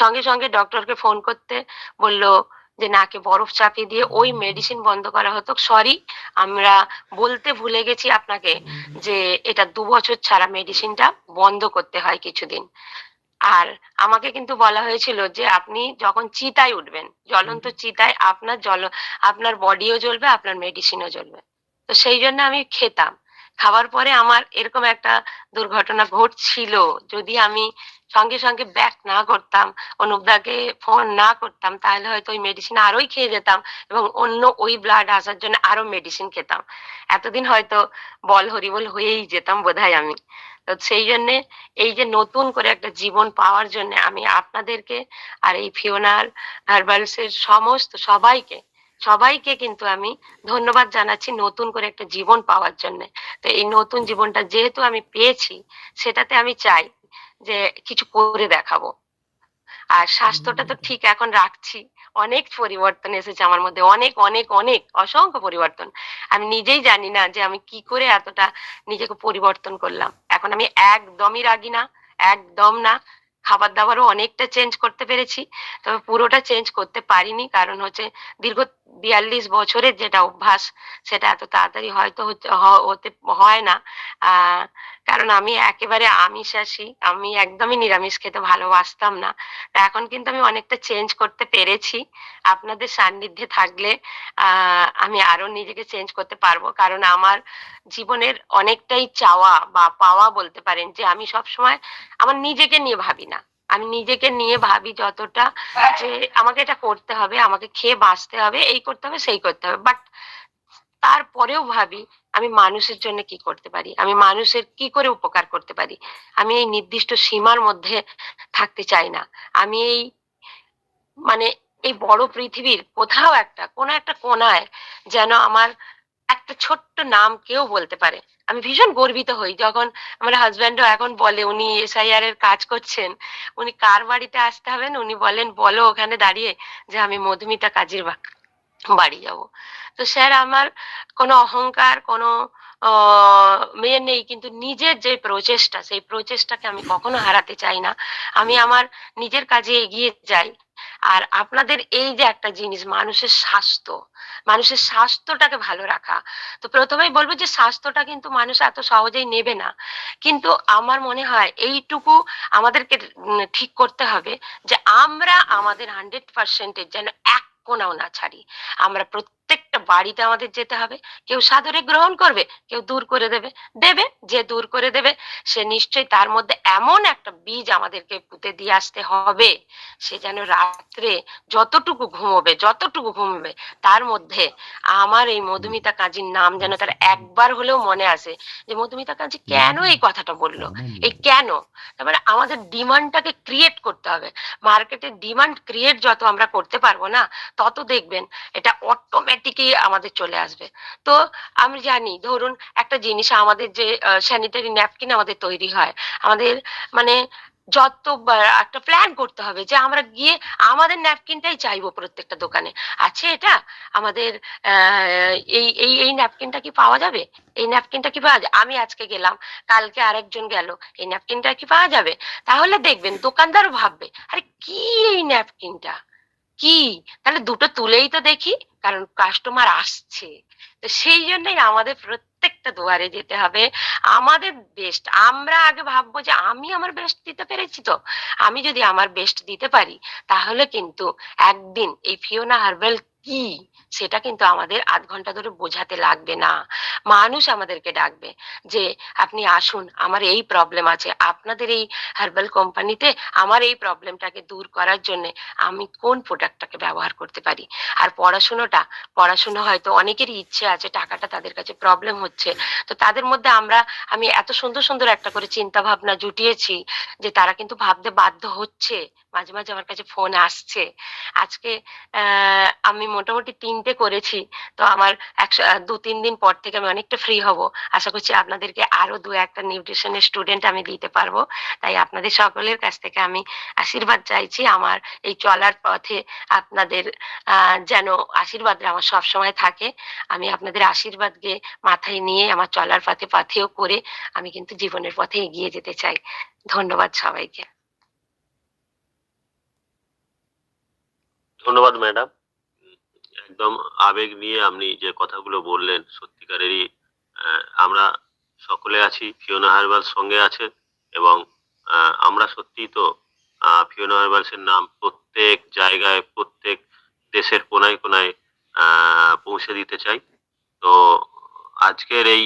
সঙ্গে সঙ্গে ডক্টরকে ফোন করতে বললো যে নাকে বরফ চাপিয়ে দিয়ে ওই মেডিসিন বন্ধ করা হতো। সরি, আমরা বলতে ভুলে গেছি আপনাকে যে এটা 2 বছর ছাড়া মেডিসিনটা বন্ধ করতে হয় কিছুদিন। আর আমাকে কিন্তু বলা হয়েছিল যে আপনি যখন চিতায় উঠবেন, জ্বলন্ত চিতায়, আপনার বডিও জ্বলবে, আপনার মেডিসিনও জ্বলবে। তো সেই জন্য আমি খেতাম। খাওয়ার পরে আমার এরকম একটা দুর্ঘটনা ঘটছিল। যদি আমি সঙ্গে সঙ্গে ব্যাক না করতাম, অনুপদাকে ফোন না করতাম, তাহলে হয়তো ওই মেডিসিন আরোই খেয়ে যেতাম এবং অন্য ওই ব্লাড আসার জন্য আরো মেডিসিন খেতাম। এতদিন হয়তো বল হরিবল হয়েই যেতাম বোধহয় আমি। তো সেই জন্যে এই যে নতুন করে একটা জীবন পাওয়ার জন্য আমি আপনাদেরকে আর এই ফিওনার হার্বালস এর সমস্ত সবাইকে কিন্তু আমি ধন্যবাদ জানাচ্ছি নতুন করে একটা জীবন পাওয়ার জন্য। তো এই নতুন জীবনটা যেহেতু আমি পেয়েছি, সেটাতে আমি চাই যে কিছু করে দেখাবো। আর স্বাস্থ্যটা তো ঠিক এখন রাখছি, অনেক পরিবর্তন এসেছে আমার মধ্যে, অনেক অনেক অনেক অসংখ্য পরিবর্তন। আমি নিজেই জানি না যে আমি কি করে এতটা নিজেকে পরিবর্তন করলাম। এখন আমি একদমই রাগি না, একদম না। খাবার দাবারও অনেকটা চেঞ্জ করতে পেরেছি, তবে পুরোটা চেঞ্জ করতে পারিনি, কারণ হচ্ছে দীর্ঘ 42 বছরের যেটা অভ্যাস সেটা এত তাড়াতাড়ি হয়তো হতে হয় না। কারণ আমি একেবারে আমিষাশী, আমি একদমই নিরামিষ খেতে ভালোবাসতাম না। তা এখন কিন্তু আমি অনেকটা চেঞ্জ করতে পেরেছি। আপনাদের সান্নিধ্যে থাকলে আমি আরো নিজেকে চেঞ্জ করতে পারবো, কারণ আমার জীবনের অনেকটাই চাওয়া বা পাওয়া বলতে পারেন, যে আমি সব সময় আমার নিজেকে নিয়ে ভাবি না। আমি নিজেকে নিয়ে ভাবি যতটা, যে আমাকে এটা করতে হবে, আমাকে খেয়ে বাঁচতে হবে, এই করতে হবে, সেই করতে হবে, বাট তারপরেও ভাবি আমি মানুষের জন্য কি করতে পারি, আমি মানুষের কি করে উপকার করতে পারি। আমি এই নির্দিষ্ট সীমার মধ্যে থাকতে চাই না। আমি এই মানে এই বড় পৃথিবীর কোথাও একটা কোনো একটা কোনায় যেন আমার একটা ছোট্ট নাম কেউ বলতে পারে। আমি ভীষণ গর্বিত হই যখন আমার হাজব্যান্ডও এখন বলে, উনি এসআইআর এর কাজ করছেন, উনি কার বাড়িতে আসতে হবেন উনি বলেন, বলো ওখানে দাঁড়িয়ে যে আমি মধুমিতা কাজীর বাড়ি যাব। তো স্যার, আমার কোনো অহংকার, কোনো মেয়ে নেই, কিন্তু নিজের যে প্রচেষ্টা, সেই প্রচেষ্টাকে আমি কখনো হারাতে চাই না। আমি আমার নিজের কাজে এগিয়ে যাই। আর আপনাদের এই যে একটা জিনিস, মানুষের স্বাস্থ্যটাকে ভালো রাখা, তো প্রথমেই বলবো যে স্বাস্থ্যটা কিন্তু মানুষ এত সহজেই নেবে না, কিন্তু আমার মনে হয় এইটুকু আমাদেরকে ঠিক করতে হবে যে আমরা আমাদের 100%-এর যেন এক কোনাও না ছাড়ি। আমরা প্রত্যেকটা বাড়িতে আমাদের যেতে হবে, কেউ সাদরে গ্রহণ করবে, কেউ দূর করে দেবে, যে দূর করে দেবে সে নিশ্চয়ই তার মধ্যে এমন একটা বীজ আমাদেরকে পুঁতে দিয়ে আসতে হবে, সে যেন রাত্রে যতটুকু ঘুমোবে তার মধ্যে আমার এই মধুমিতা কাজীর নাম যেন তার একবার হলেও মনে আসে, যে মধুমিতা কাজী কেন এই কথাটা বললো, এই কেন। তারপরে আমাদের ডিমান্ডটাকে ক্রিয়েট করতে হবে। মার্কেটের ডিমান্ড ক্রিয়েট যত আমরা করতে পারবো না, তত দেখবেন এটা অটোমেটিকই আমাদের চলে আসবে। তো আমি জানি, ধরুন একটা জিনিস, আমাদের যে স্যানিটারি ন্যাপকিন আমাদের তৈরি হয়, আমাদের মানে একটা প্ল্যান করতে হবে যে আমরা গিয়ে আমাদের ন্যাপকিনটাই চাইবো প্রত্যেকটা দোকানে। আছে এটা আমাদের এই এই এই ন্যাপকিনটা কি পাওয়া যাবে, এই ন্যাপকিনটা কি পাওয়া যায়, আমি আজকে গেলাম, কালকে আরেকজন গেল, এই ন্যাপকিনটা কি পাওয়া যাবে। তাহলে দেখবেন দোকানদারও ভাববে, আরে কি এই ন্যাপকিনটা কি, তাহলে দুটো তুলেই তো দেখি, কারণ কাস্টমার আসছে। তো সেই জন্যই আমাদের প্রত্যেকটা দুয়ারে যেতে হবে, আমাদের বেস্ট আমরা আগে ভাববো যে আমি আমার বেস্ট দিতে পেরেছি। তো আমি যদি আমার বেস্ট দিতে পারি, তাহলে কিন্তু একদিন এই ফিওনা হার্বাল কি সেটা কিন্তু আমাদের আধ ঘন্টা ধরে বোঝাতে লাগবে না। মানুষ আমাদেরকে ডাকবে যে আপনি আসুন, আমার এই প্রবলেম আছে, আপনাদের এই হার্বাল কোম্পানিতে আমার এই প্রবলেমটাকে দূর করার জন্য আমি কোন প্রোডাক্টটাকে ব্যবহার করতে পারি। আর পড়াশোনা হয়তো অনেকেরই ইচ্ছে আছে, টাকাটা তাদের কাছে প্রবলেম হচ্ছে, তো তাদের মধ্যে আমি এত সুন্দর সুন্দর একটা করে চিন্তা ভাবনা জুটিয়েছি যে তারা কিন্তু ভাবতে বাধ্য হচ্ছে। মাঝে মাঝে আমার কাছে ফোন আসছে। আজকে আমি মোটামুটি 3টে করেছি, তো আমার 2-3 দিন পর থেকে আমি অনেকটা ফ্রি হব। আশা করছি আপনাদেরকে আরো 2-1টা নিউট্রিশনের স্টুডেন্ট আমি দিতে পারবো। তাই আপনাদের সকলের কাছ থেকে আমি আশীর্বাদ চাইছি, আমার এই চলার পথে আপনাদের যেন আশীর্বাদটা আমার সবসময় থাকে। আমি আপনাদের আশীর্বাদকে মাথায় নিয়ে আমার চলার পথেও করে আমি কিন্তু জীবনের পথে এগিয়ে যেতে চাই। ধন্যবাদ সবাইকে। ধন্যবাদ ম্যাডাম। একদম আবেগ নিয়ে আপনি যে কথাগুলো বললেন, সত্যিকারেরই আমরা সকলে আছি, ফিওনা হার্বাল সঙ্গে আছে, এবং আমরা সত্যিই তো ফিওনা হার্বালসের নাম প্রত্যেক জায়গায়, প্রত্যেক দেশের কোনায় কোনায় পৌঁছে দিতে চাই। তো আজকের এই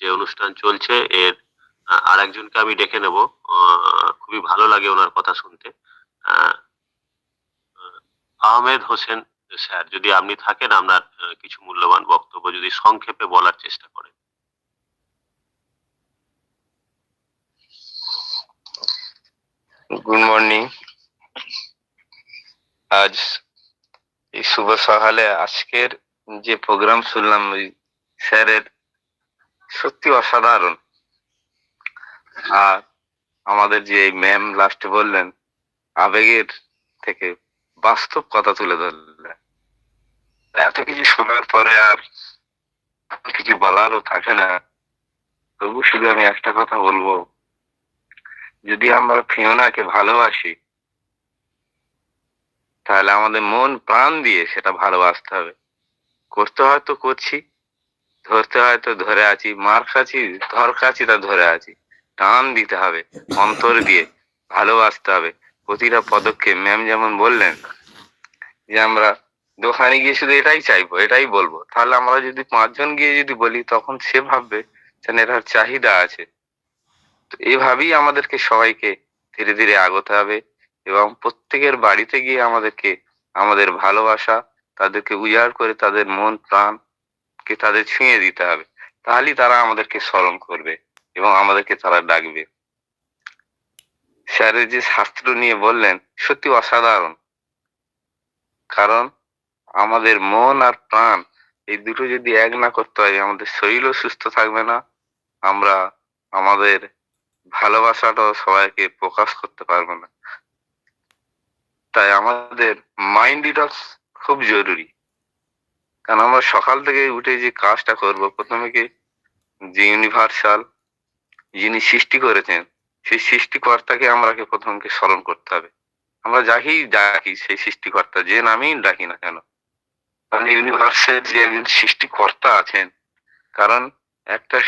যে অনুষ্ঠান চলছে, এর আর একজনকে আমি ডেকে নেব। খুবই ভালো লাগে ওনার কথা শুনতে। আহমেদ হোসেন স্যার, যদি আপনি থাকেন, আপনার কিছু মূল্যবান বক্তব্য যদি সংক্ষেপে বলার চেষ্টা করেন। Good morning. আজ এই শুভ সকালে আজকের যে প্রোগ্রাম শুনলাম ওই স্যারের, সত্যি অসাধারণ। আর আমাদের যে ম্যাম লাস্টে বললেন, আবেগের থেকে বাস্তব কথা তুলে ধরলেন। এত কিছু শোনার পরে আর কিছু বলারও থাকে না। তবু শুধু আমি একটা কথা বলবো, যদি আমরা ফিওনাকে ভালোবাসি, তাহলে আমাদের মন প্রাণ দিয়ে সেটা ভালোবাসতে হবে। করতে হয়তো করছি, ধরতে হয়তো ধরে আছি, মার খাচ্ছি, ধর খাচ্ছি, তা ধরে আছি। টান দিতে হবে, অন্তর দিয়ে ভালোবাসতে হবে প্রতিটা পদক্ষেপ। ম্যাম যেমন বললেন যে আমরা দোকানে গিয়ে শুধু এটাই চাইবো, এটাই বলবো, তাহলে আমরা যদি 5 জন গিয়ে যদি বলি, তখন সে ভাববে যে না, এটার চাহিদা আছে। তো এভাবেই আমাদেরকে সবাইকে ধীরে ধীরে আগতে হবে, এবং প্রত্যেকের বাড়িতে গিয়ে আমাদেরকে আমাদের ভালোবাসা তাদেরকে উজাড় করে তাদের মন প্রাণ কে তাদের ছুঁয়ে দিতে হবে। তাহলেই তারা আমাদেরকে স্মরণ করবে এবং আমাদেরকে তারা ডাকবে। স্যারের যে শাস্ত্র নিয়ে বললেন, সত্যি অসাধারণ। কারণ আমাদের মন আর প্রাণ এই দুটো যদি এক না করতে হয়, আমাদের শরীরও সুস্থ থাকবে না, আমরা আমাদের ভালোবাসাটাও সবাইকে প্রকাশ করতে পারবো না। তাই আমাদের মাইন্ড ডিটক্স খুব জরুরি। কারণ আমরা সকাল থেকে উঠে যে কাজটা করব, প্রথমে কি যে ইউনিভার্সাল যিনি সৃষ্টি করেছেন, সেই সৃষ্টিকর্তাকে আমরাকে প্রথমকে স্মরণ করতে হবে। আমরা যাকেই ডাকি সেই সৃষ্টিকর্তা, যে নামেই ডাকি না কেন, কারণ ইউনিভার্সের যে একজন সৃষ্টিকর্তা আছেন। কারণ একটা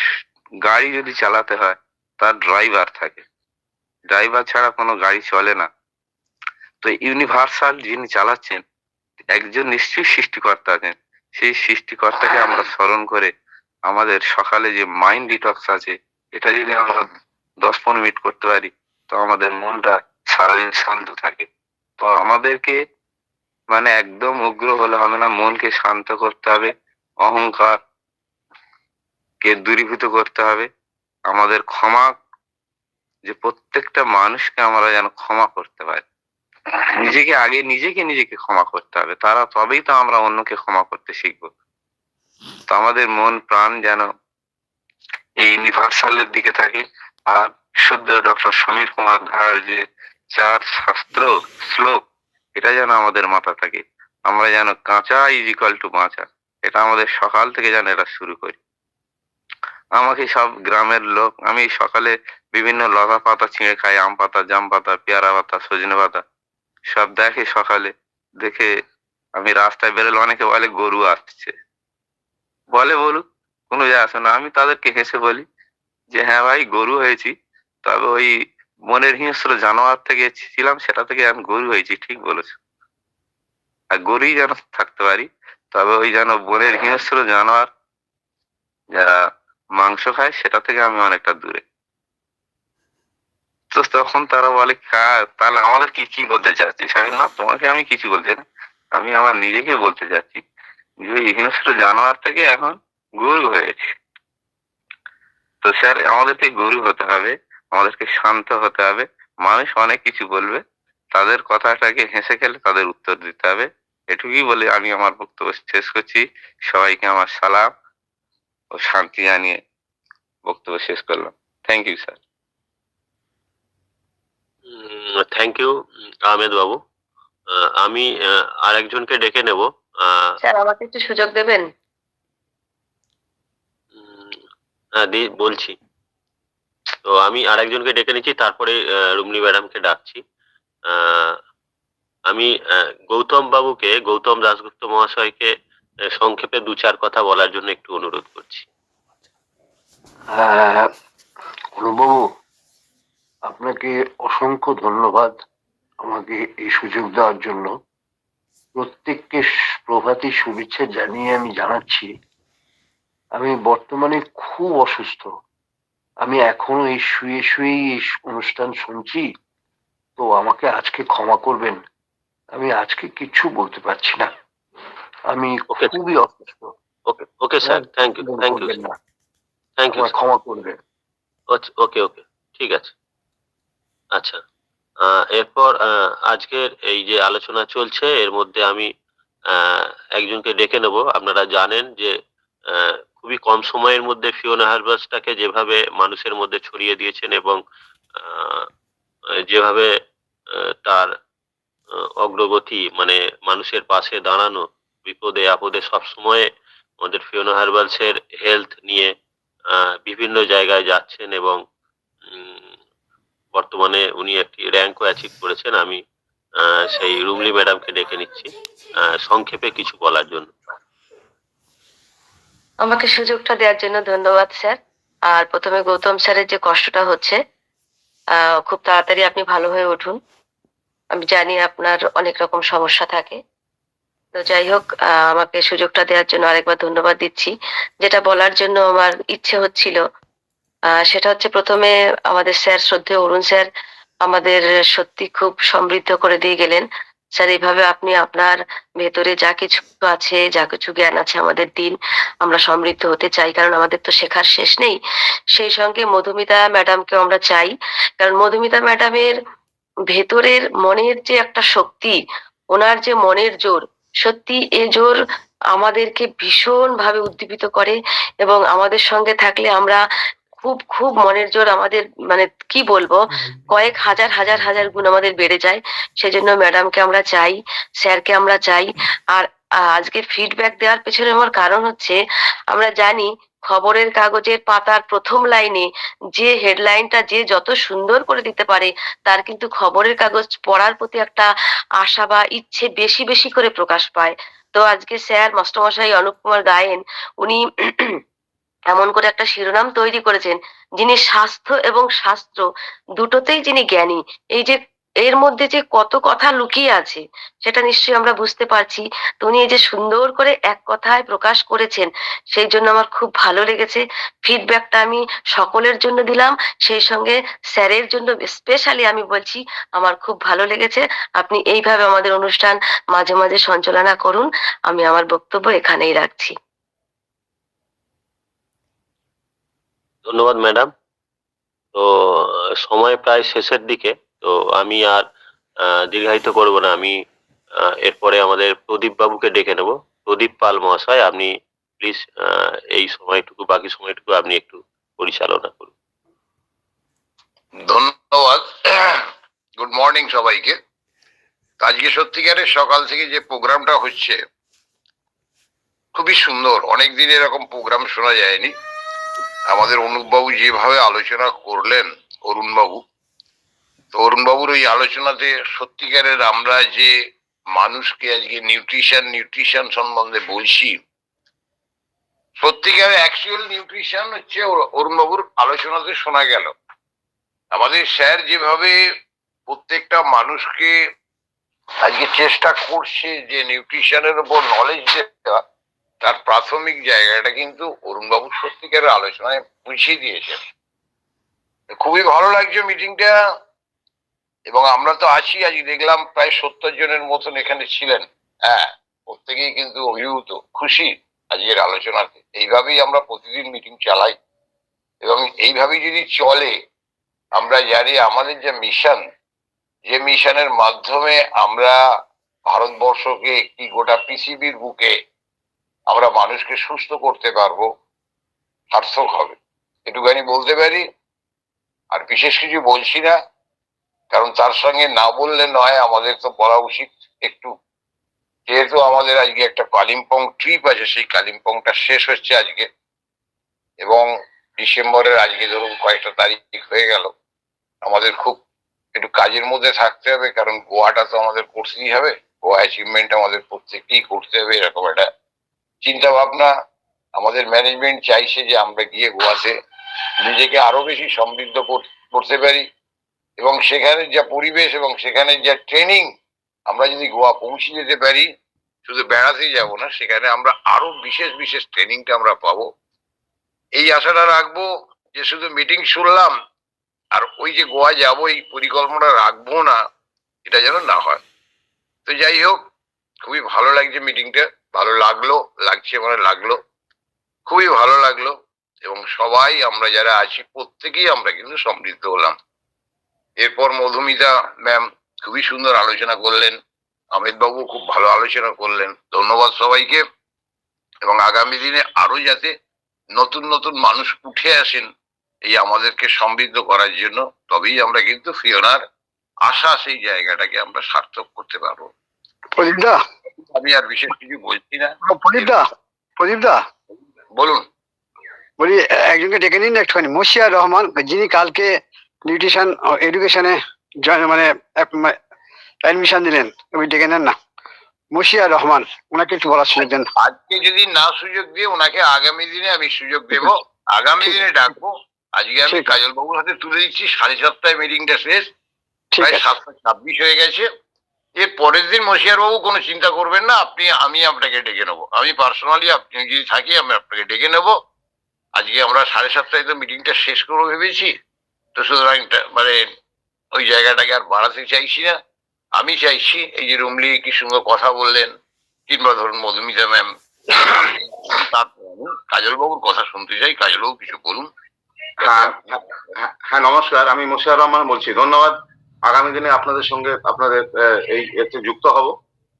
গাড়ি যদি চালাতে হয়, তার ড্রাইভার থাকে, ড্রাইভার ছাড়া কোনো গাড়ি চলে না। তো ইউনিভার্সাল যিনি চালাচ্ছেন, একজন নিশ্চয়ই সৃষ্টিকর্তা আছেন। সেই সৃষ্টিকর্তাকে আমরা স্মরণ করে আমাদের সকালে যে মাইন্ড ডিটক্স আছে, এটা যদি আমরা 10-15 মিনিট করতে পারি, তো আমাদের মনটা সারাদিন শান্ত থাকে। তো আমাদেরকে মানে একদম উগ্র হলে হবে না, মনকে শান্ত করতে হবে, অহংকার কে দূরীভূত করতে হবে। আমাদের ক্ষমা, যে প্রত্যেকটা মানুষকে আমরা যেন ক্ষমা করতে পারি। নিজেকে আগে নিজেকে ক্ষমা করতে হবে, তবেই তো আমরা অন্যকে ক্ষমা করতে শিখবো। তো আমাদের মন প্রাণ যেন এই ইউনিভার্সালের দিকে থাকে। আর শুদ্ধ ডক্টর সমীর কুমার ধার যে 4 শাস্ত্র শ্লোক, এটা যেন আমাদের মাথা থাকে। আমরা যেন কাঁচা ইজ ইকুয়াল টু বাঁচা, এটা আমাদের সকাল থেকে যেন এটা শুরু করি। আমাকে সব গ্রামের লোক, আমি সকালে বিভিন্ন লতা পাতা ছিঁড়ে খাই, আম পাতা, জাম পাতা, পেয়ারা পাতা, সজনে পাতা, সব দেখে সকালে। দেখে আমি রাস্তায় বেরোলে অনেকে বলে গরু আসছে, বলে বলুক, কোনো যায় আসে না। আমি তাদেরকে হেসে বলি যে হ্যাঁ ভাই, গরু হয়েছি, তবে ওই বনের হিংস্র জানোয়ার থেকে ছিলাম, সেটা থেকে আমি গরু হয়েছি, ঠিক বলেছো। আর গরুই যেন থাকতে পারি, তবে ওই যেন বনের হিংস্র জানোয়ার যারা মাংস খায়, সেটা থেকে আমি অনেকটা দূরে। তো তখন তারা বলে তাহলে আমাদের কি কি বলতে চাচ্ছিস? আমি না, তোমাকে আমি কিছু বলছি না, আমি আমার নিজেকে বলতে চাচ্ছি যে ওই হিংস্র জানোয়ার থেকে এখন গরু হয়েছে। তো স্যার, আমাদেরকে গরু হতে হবে, আমাদেরকে শান্ত হতে হবে। মানুষ অনেক কিছু বলবে, তাদের কথাটাকে হেসে খেলে তাদের উত্তর দিতে হবে। এটুকুই বলে আমি আমার বক্তব্য শেষ করছি। সবাইকে আমার সালাম ও শান্তি জানিয়ে বক্তব্য শেষ করলাম। Thank you sir. Thank you Ahmed Babu. আমি আরেকজনকে ডেকে নেব। স্যার, আমাকে একটু সুযোগ দেবেন? বলছি। তো আমি আরেকজনকে ডেকে নিচ্ছি, তারপরে রুমনি ম্যাডামকে ডাকছি। আমি গৌতম দাশগুপ্ত মহাশয়কে সংক্ষেপে 2-4 কথা বলার জন্য একটু অনুরোধ করছি। অনুবাবু, আপনাকে অসংখ্য ধন্যবাদ আমাকে এই সুযোগ দেওয়ার জন্য। প্রত্যেককে প্রভাতী শুভেচ্ছা জানিয়ে আমি জানাচ্ছি, আমি বর্তমানে খুব অসুস্থ। আমি এখনো এই শুয়েই এই অনুষ্ঠান শুনছি, তো আমাকে আজকে ক্ষমা করবেন, আমি আজকে কিছু বলতে পারছি না, আমি খুবই অসুস্থ। ওকে স্যার, থ্যাংক ইউ ক্ষমা করবেন। ওকে, ঠিক আছে। আচ্ছা, এরপর আজকের এই যে আলোচনা চলছে, এর মধ্যে আমি একজনকে ডেকে নেব। আপনারা জানেন যে খুবই কম সময়ের মধ্যে ফিওনা হারবাসটাকে যেভাবে মানুষের মধ্যে ছড়িয়ে দিয়েছেন, এবং যেভাবে তার অগ্রগতি, মানে মানুষের পাশে দাঁড়ানো, বিপদে আপদে সবসময় আমাদের ফিওনা হারবালসের হেলথ নিয়ে বিভিন্ন জায়গায় যাচ্ছেন, এবং বর্তমানে উনি একটি র্যাঙ্কও অ্যাচিভ করেছেন। আমি সেই রুমলি ম্যাডামকে ডেকে নিচ্ছি সংক্ষেপে কিছু বলার জন্য। আমাকে সুযোগটা দেওয়ার জন্য ধন্যবাদ স্যার। আর প্রথমে গৌতম স্যারের যে কষ্টটা হচ্ছে, খুব তাড়াতাড়ি আপনি ভালো হয়ে উঠুন। আমি জানি আপনার অনেক রকম সমস্যা থাকে। তো যাই হোক, আমাকে সুযোগটা দেওয়ার জন্য আরেকবার ধন্যবাদ দিচ্ছি। যেটা বলার জন্য আমার ইচ্ছে হচ্ছিল, সেটা হচ্ছে প্রথমে আমাদের স্যার, শ্রদ্ধেয় অরুণ স্যার আমাদের সত্যি খুব সমৃদ্ধ করে দিয়ে গেলেন। স্যার, এইভাবে আপনি আপনার ভেতরে যা কিছু আছে, যা কিছু জ্ঞান আছে আমাদের দিন, আমরা সমৃদ্ধ হতে চাই, কারণ আমাদের তো শেখার শেষ নেই। সেই সঙ্গে মধুমিতা ম্যাডামকে আমরা চাই, কারণ মধুমিতা ম্যাডামের ভেতরের মনের যে একটা শক্তি, ওনার যে মনের জোর, সত্যি এ জোর আমাদেরকে ভীষণ ভাবে উদ্দীপিত করে। এবং আমাদের সঙ্গে থাকলে আমরা খুব খুব মনের জোর আমাদের, মানে কি বলবো, কয়েক হাজার হাজার হাজার গুণ আমাদের বেড়ে যায়। সেজন্য ম্যাডামকে আমরা চাই, স্যারকে আমরা চাই। আর আজকে ফিডব্যাক দেওয়ার পেছনে আমার কারণ হচ্ছে, আমরা জানি খবরের কাগজের পাতার প্রথম লাইনে যে হেডলাইনটা যে যত সুন্দর করে দিতে পারে, তার কিন্তু খবরের কাগজ পড়ার প্রতি একটা আশা বা ইচ্ছে বেশি বেশি করে প্রকাশ পায়। তো আজকে স্যার মাস্টারমশাই অনুপ কুমার গায়েন, উনি এমন করে একটা শিরোনাম তৈরি করেছেন, যিনি স্বাস্থ্য এবং শাস্ত্র দুটোতেই যিনি জ্ঞানী। এই যে এর মধ্যে যে কত কথা লুকিয়ে আছে, সেটা নিশ্চয়ই আমরা বুঝতে পারছি। তো উনি এই যে সুন্দর করে এক কথায় প্রকাশ করেছেন, সেই জন্য আমার খুব ভালো লেগেছে। ফিডব্যাকটা আমি সকলের জন্য দিলাম, সেই সঙ্গে স্যারের জন্য স্পেশালি আমি বলছি, আমার খুব ভালো লেগেছে। আপনি এইভাবে আমাদের অনুষ্ঠান মাঝে মাঝে সঞ্চালনা করুন। আমি আমার বক্তব্য এখানেই রাখছি। ধন্যবাদ ম্যাডাম। তো সময় প্রায় শেষের দিকে, তো আমি আর দীর্ঘায়িত করব না। আমি এরপরে আমাদের প্রদীপ বাবুকে ডেকে নেব। প্রদীপ পাল মহাশয়, আপনি প্লিজ এই সময়টুকু, বাকি সময়টুকু আপনি একটু পরিচালনা করুন। ধন্যবাদ। গুড মর্নিং সবাইকে। আজকে সত্যিকারের সকাল থেকে যে প্রোগ্রামটা হচ্ছে খুবই সুন্দর। অনেকদিন এরকম প্রোগ্রাম শোনা যায়নি। আমাদের অনুপবাবু যেভাবে আলোচনা করলেন, অরুণবাবু, তো অরুণবাবুর ওই আলোচনাতে সত্যিকারের আমরা যে মানুষকে আজকে নিউট্রিশন সম্বন্ধে বলছি, সত্যিকারের অ্যাকচুয়াল নিউট্রিশন হচ্ছে অরুণবাবুর আলোচনাতে শোনা গেল। আমাদের স্যার যেভাবে প্রত্যেকটা মানুষকে আজকে চেষ্টা করছে যে নিউট্রিশনের উপর নলেজ দেওয়া, তার প্রাথমিক জায়গাটা কিন্তু অরুণবাবু সত্যিকারের আলোচনায় বুঝিয়ে দিয়েছেন। খুবই ভালো লাগছে মিটিংটা। এবং আমরা তো আছি, আজকে দেখলাম প্রায় 70 জনের মতন এখানে ছিলেন। হ্যাঁ, প্রত্যেকেই কিন্তু অভিভূত, খুশি আজকের আলোচনাতে। এইভাবেই আমরা প্রতিদিন মিটিং চালাই এবং এইভাবেই যদি চলে, আমরা জানি আমাদের যে মিশন, যে মিশনের মাধ্যমে আমরা ভারতবর্ষকে কি গোটা পৃথিবীর বুকে আমরা মানুষকে সুস্থ করতে পারবো, সার্থক হবে, এটুখানি বলতে পারি। আর বিশেষ কিছু বলছি না, কারণ তার সঙ্গে না বললে নয়, আমাদের তো বলা উচিত একটু। যেহেতু আমাদের আজকে একটা কালিম্পং ট্রিপ আছে, সেই কালিম্পংটা শেষ হচ্ছে আজকে, এবং ডিসেম্বরের আজকে ধরুন কয়েকটা তারিখ হয়ে গেল। আমাদের খুব একটু কাজের মধ্যে থাকতে হবে, কারণ গোয়াটা তো আমাদের করতেই হবে। গোয়া অ্যাচিভমেন্ট আমাদের প্রত্যেককেই করতে হবে, এরকম একটা চিন্তা ভাবনা আমাদের ম্যানেজমেন্ট চাইছে যে আমরা গিয়ে গোয়াতে নিজেকে আরো বেশি সমৃদ্ধ করতে পারি। এবং সেখানে যা পরিবেশ এবং সেখানে যা ট্রেনিং, আমরা যদি গোয়া পৌঁছে যেতে পারি, শুধু বেড়াতেই যাব না, সেখানে আমরা আরো বিশেষ বিশেষ ট্রেনিংটা আমরা পাবো। এই আশাটা রাখবো যে শুধু মিটিং শুনলাম আর ওই যে গোয়া যাবো এই পরিকল্পনা রাখবো না, এটা যেন না হয়। তো যাই হোক, খুবই ভালো লাগছে মিটিংটা, ভালো লাগছে খুবই ভালো লাগলো। এবং সবাই আমরা যারা আছি প্রত্যেকেই আমরা কিন্তু সমৃদ্ধ হলাম। এরপর মধুমিতা ম্যাম খুবই সুন্দর আলোচনা করলেন, অমিত বাবু খুব ভালো আলোচনা করলেন। ধন্যবাদ সবাইকে। এবং আগামী দিনে আরো যাতে নতুন নতুন মানুষ উঠে আসেন এই আমাদেরকে সমৃদ্ধ করার জন্য, তবেই আমরা কিন্তু ফিওনার আশা, সেই জায়গাটাকে আমরা সার্থক করতে পারবো। প্রদীপদা, আমি আর বিশেষ কিছু বলছি না। প্রদীপদা বলুন। বলি, একজনকে ডেকে নিন একটুখানি, মশিয়ার রহমান, যিনি কালকে নিউট্রিশন এডুকেশনে মানে অ্যাডমিশন দিলেন, তুমি ডেকে নেন না। মুশিয়ার রহমান, ওনাকে একটু বলার সুযোগ দেন। আজকে যদি না সুযোগ দিয়ে ওনাকে আগামী দিনে আমি সুযোগ দেব, আগামী দিনে ডাকবো। আজকে আমি ঠিক আছে। কাজল বাবুর হাতে তুলে দিচ্ছি, 7:30 মিটিংটা শেষ, ঠিক প্রায় আছে, 7:26 হয়ে গেছে। এর পরের দিন মশিয়ার বাবু কোনো চিন্তা করবেন না, আমি আপনাকে ডেকে নেবো, আমি পার্সোনালি আপনি যদি থাকি আমি আপনাকে ডেকে নেবো। আজকে আমরা 7:30 তো মিটিংটা শেষ করবো ভেবেছি, তো সুতরাং মানে ওই জায়গাটাকে আর বাড়াতে চাইছি না। আমি চাইছি এই যে রুমলি কি সুন্দর কথা বললেন, কিংবা ধরুন মধুমিতা ম্যাম, কাজল বাবুর কথা শুনতে চাই। কাজল বাবু কিছু বলুন। হ্যাঁ, নমস্কার, আমি মুশিয়ার রহমান বলছি। ধন্যবাদ। আগামী দিনে আপনাদের সঙ্গে আপনাদের এই এতে যুক্ত হব,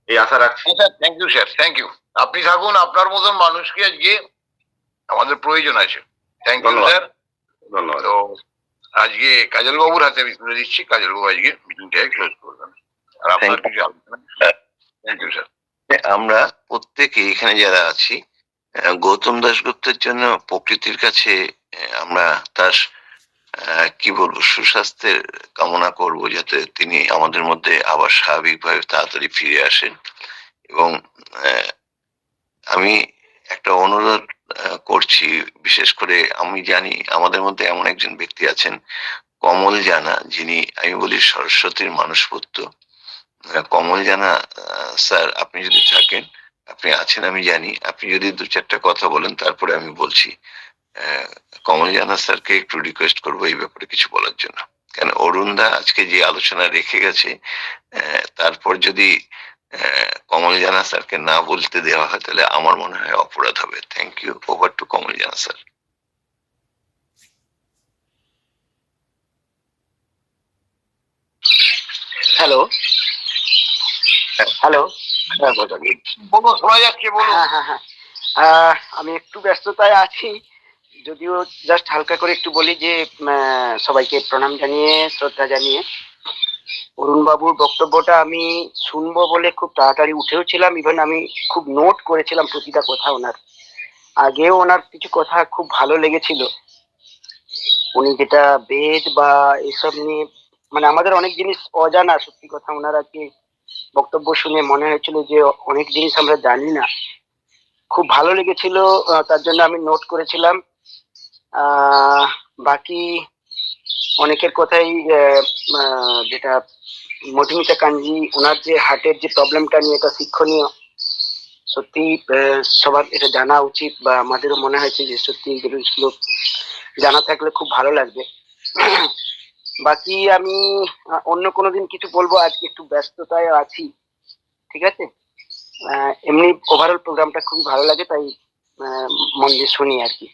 এই আশা রাখছি। Thank you sir, thank you. আপনি থাকুন, আপনার মতন মানুষকে আজকে আমাদের প্রয়োজন আছে। থ্যাংক ইউ ধন্যবাদ। স্যার। ধন্যবাদ। তো আজকে কাজল বাবুর হাতে আমি তুলে দিচ্ছি, কাজল বাবু আজকে মিটিংটাকে ক্লোজ করবেন। আর আপনার কিছু আলোচনা। Thank you sir. আমরা প্রত্যেকে এখানে যারা আছি গৌতম দাশগুপ্তের জন্য প্রকৃতির কাছে আমরা তার কি বলবো সুস্বাস্থ্যের কামনা করব, যাতে তিনি আমাদের মধ্যে আবার স্বাভাবিকভাবে তাড়াতাড়ি ফিরে আসেন। এবং আমি একটা অনুরোধ করছি, বিশেষ করে আমি জানি আমাদের মধ্যে এমন একজন ব্যক্তি আছেন কমল জানা, যিনি আমি বলি সরস্বতীর মানসপুত্র। কমল জানা স্যার, আপনি যদি থাকেন, আপনি আছেন আমি জানি, আপনি যদি 2-4টা কথা বলেন তারপরে আমি বলছি। কমল জানা স্যারকে একটু রিকোয়েস্ট করবো এই ব্যাপারে কিছু বলার জন্য। কেন অরুণদা আজকে যে আলোচনা রেখে গেছে, তারপর যদি কমল জানা স্যারকে না বলতে দেওয়া হয় তাহলে আমার মনে হয় অপরাধ হবে। Thank you. Over to Kamal Jana sir. Hello hello বলুন, শোনা যাচ্ছে, বলুন। হ্যাঁ, আমি একটু ব্যস্ততায় আছি, যদিও জাস্ট হালকা করে একটু বলি যে সবাইকে প্রণাম জানিয়ে, শ্রদ্ধা জানিয়ে, অরুণ বাবুর বক্তব্যটা আমি শুনবো বলে খুব তাড়াতাড়ি উঠেও ছিলাম। ইভেন আমি খুব নোট করেছিলাম প্রতিটা কথা ওনার। আগেও ওনার কিছু কথা খুব ভালো লেগেছিল। উনি যেটা বেদ বা এসব নিয়ে, মানে আমাদের অনেক জিনিস অজানা, সত্যি কথা ওনার আজকে বক্তব্য শুনে মনে হয়েছিল যে অনেক জিনিস আমরা জানি না। খুব ভালো লেগেছিল, তার জন্য আমি নোট করেছিলাম। বাকি অনেকের কথাই যেটা মধুমিতা কাঞ্জি, ওনার যে হার্টের যে প্রবলেমটা নিয়ে, এটা শিক্ষণীয়। সত্যি সবার এটা জানা উচিত, বা আমাদেরও মনে হয়েছে যে সত্যি জিনিসগুলো জানা থাকলে খুব ভালো লাগবে। বাকি আমি অন্য কোনো দিন কিছু বলবো, আজকে একটু ব্যস্ততায় আছি, ঠিক আছে? এমনি ওভারঅল প্রোগ্রামটা খুবই ভালো লাগে, তাই মন দিয়ে শুনি আর কি।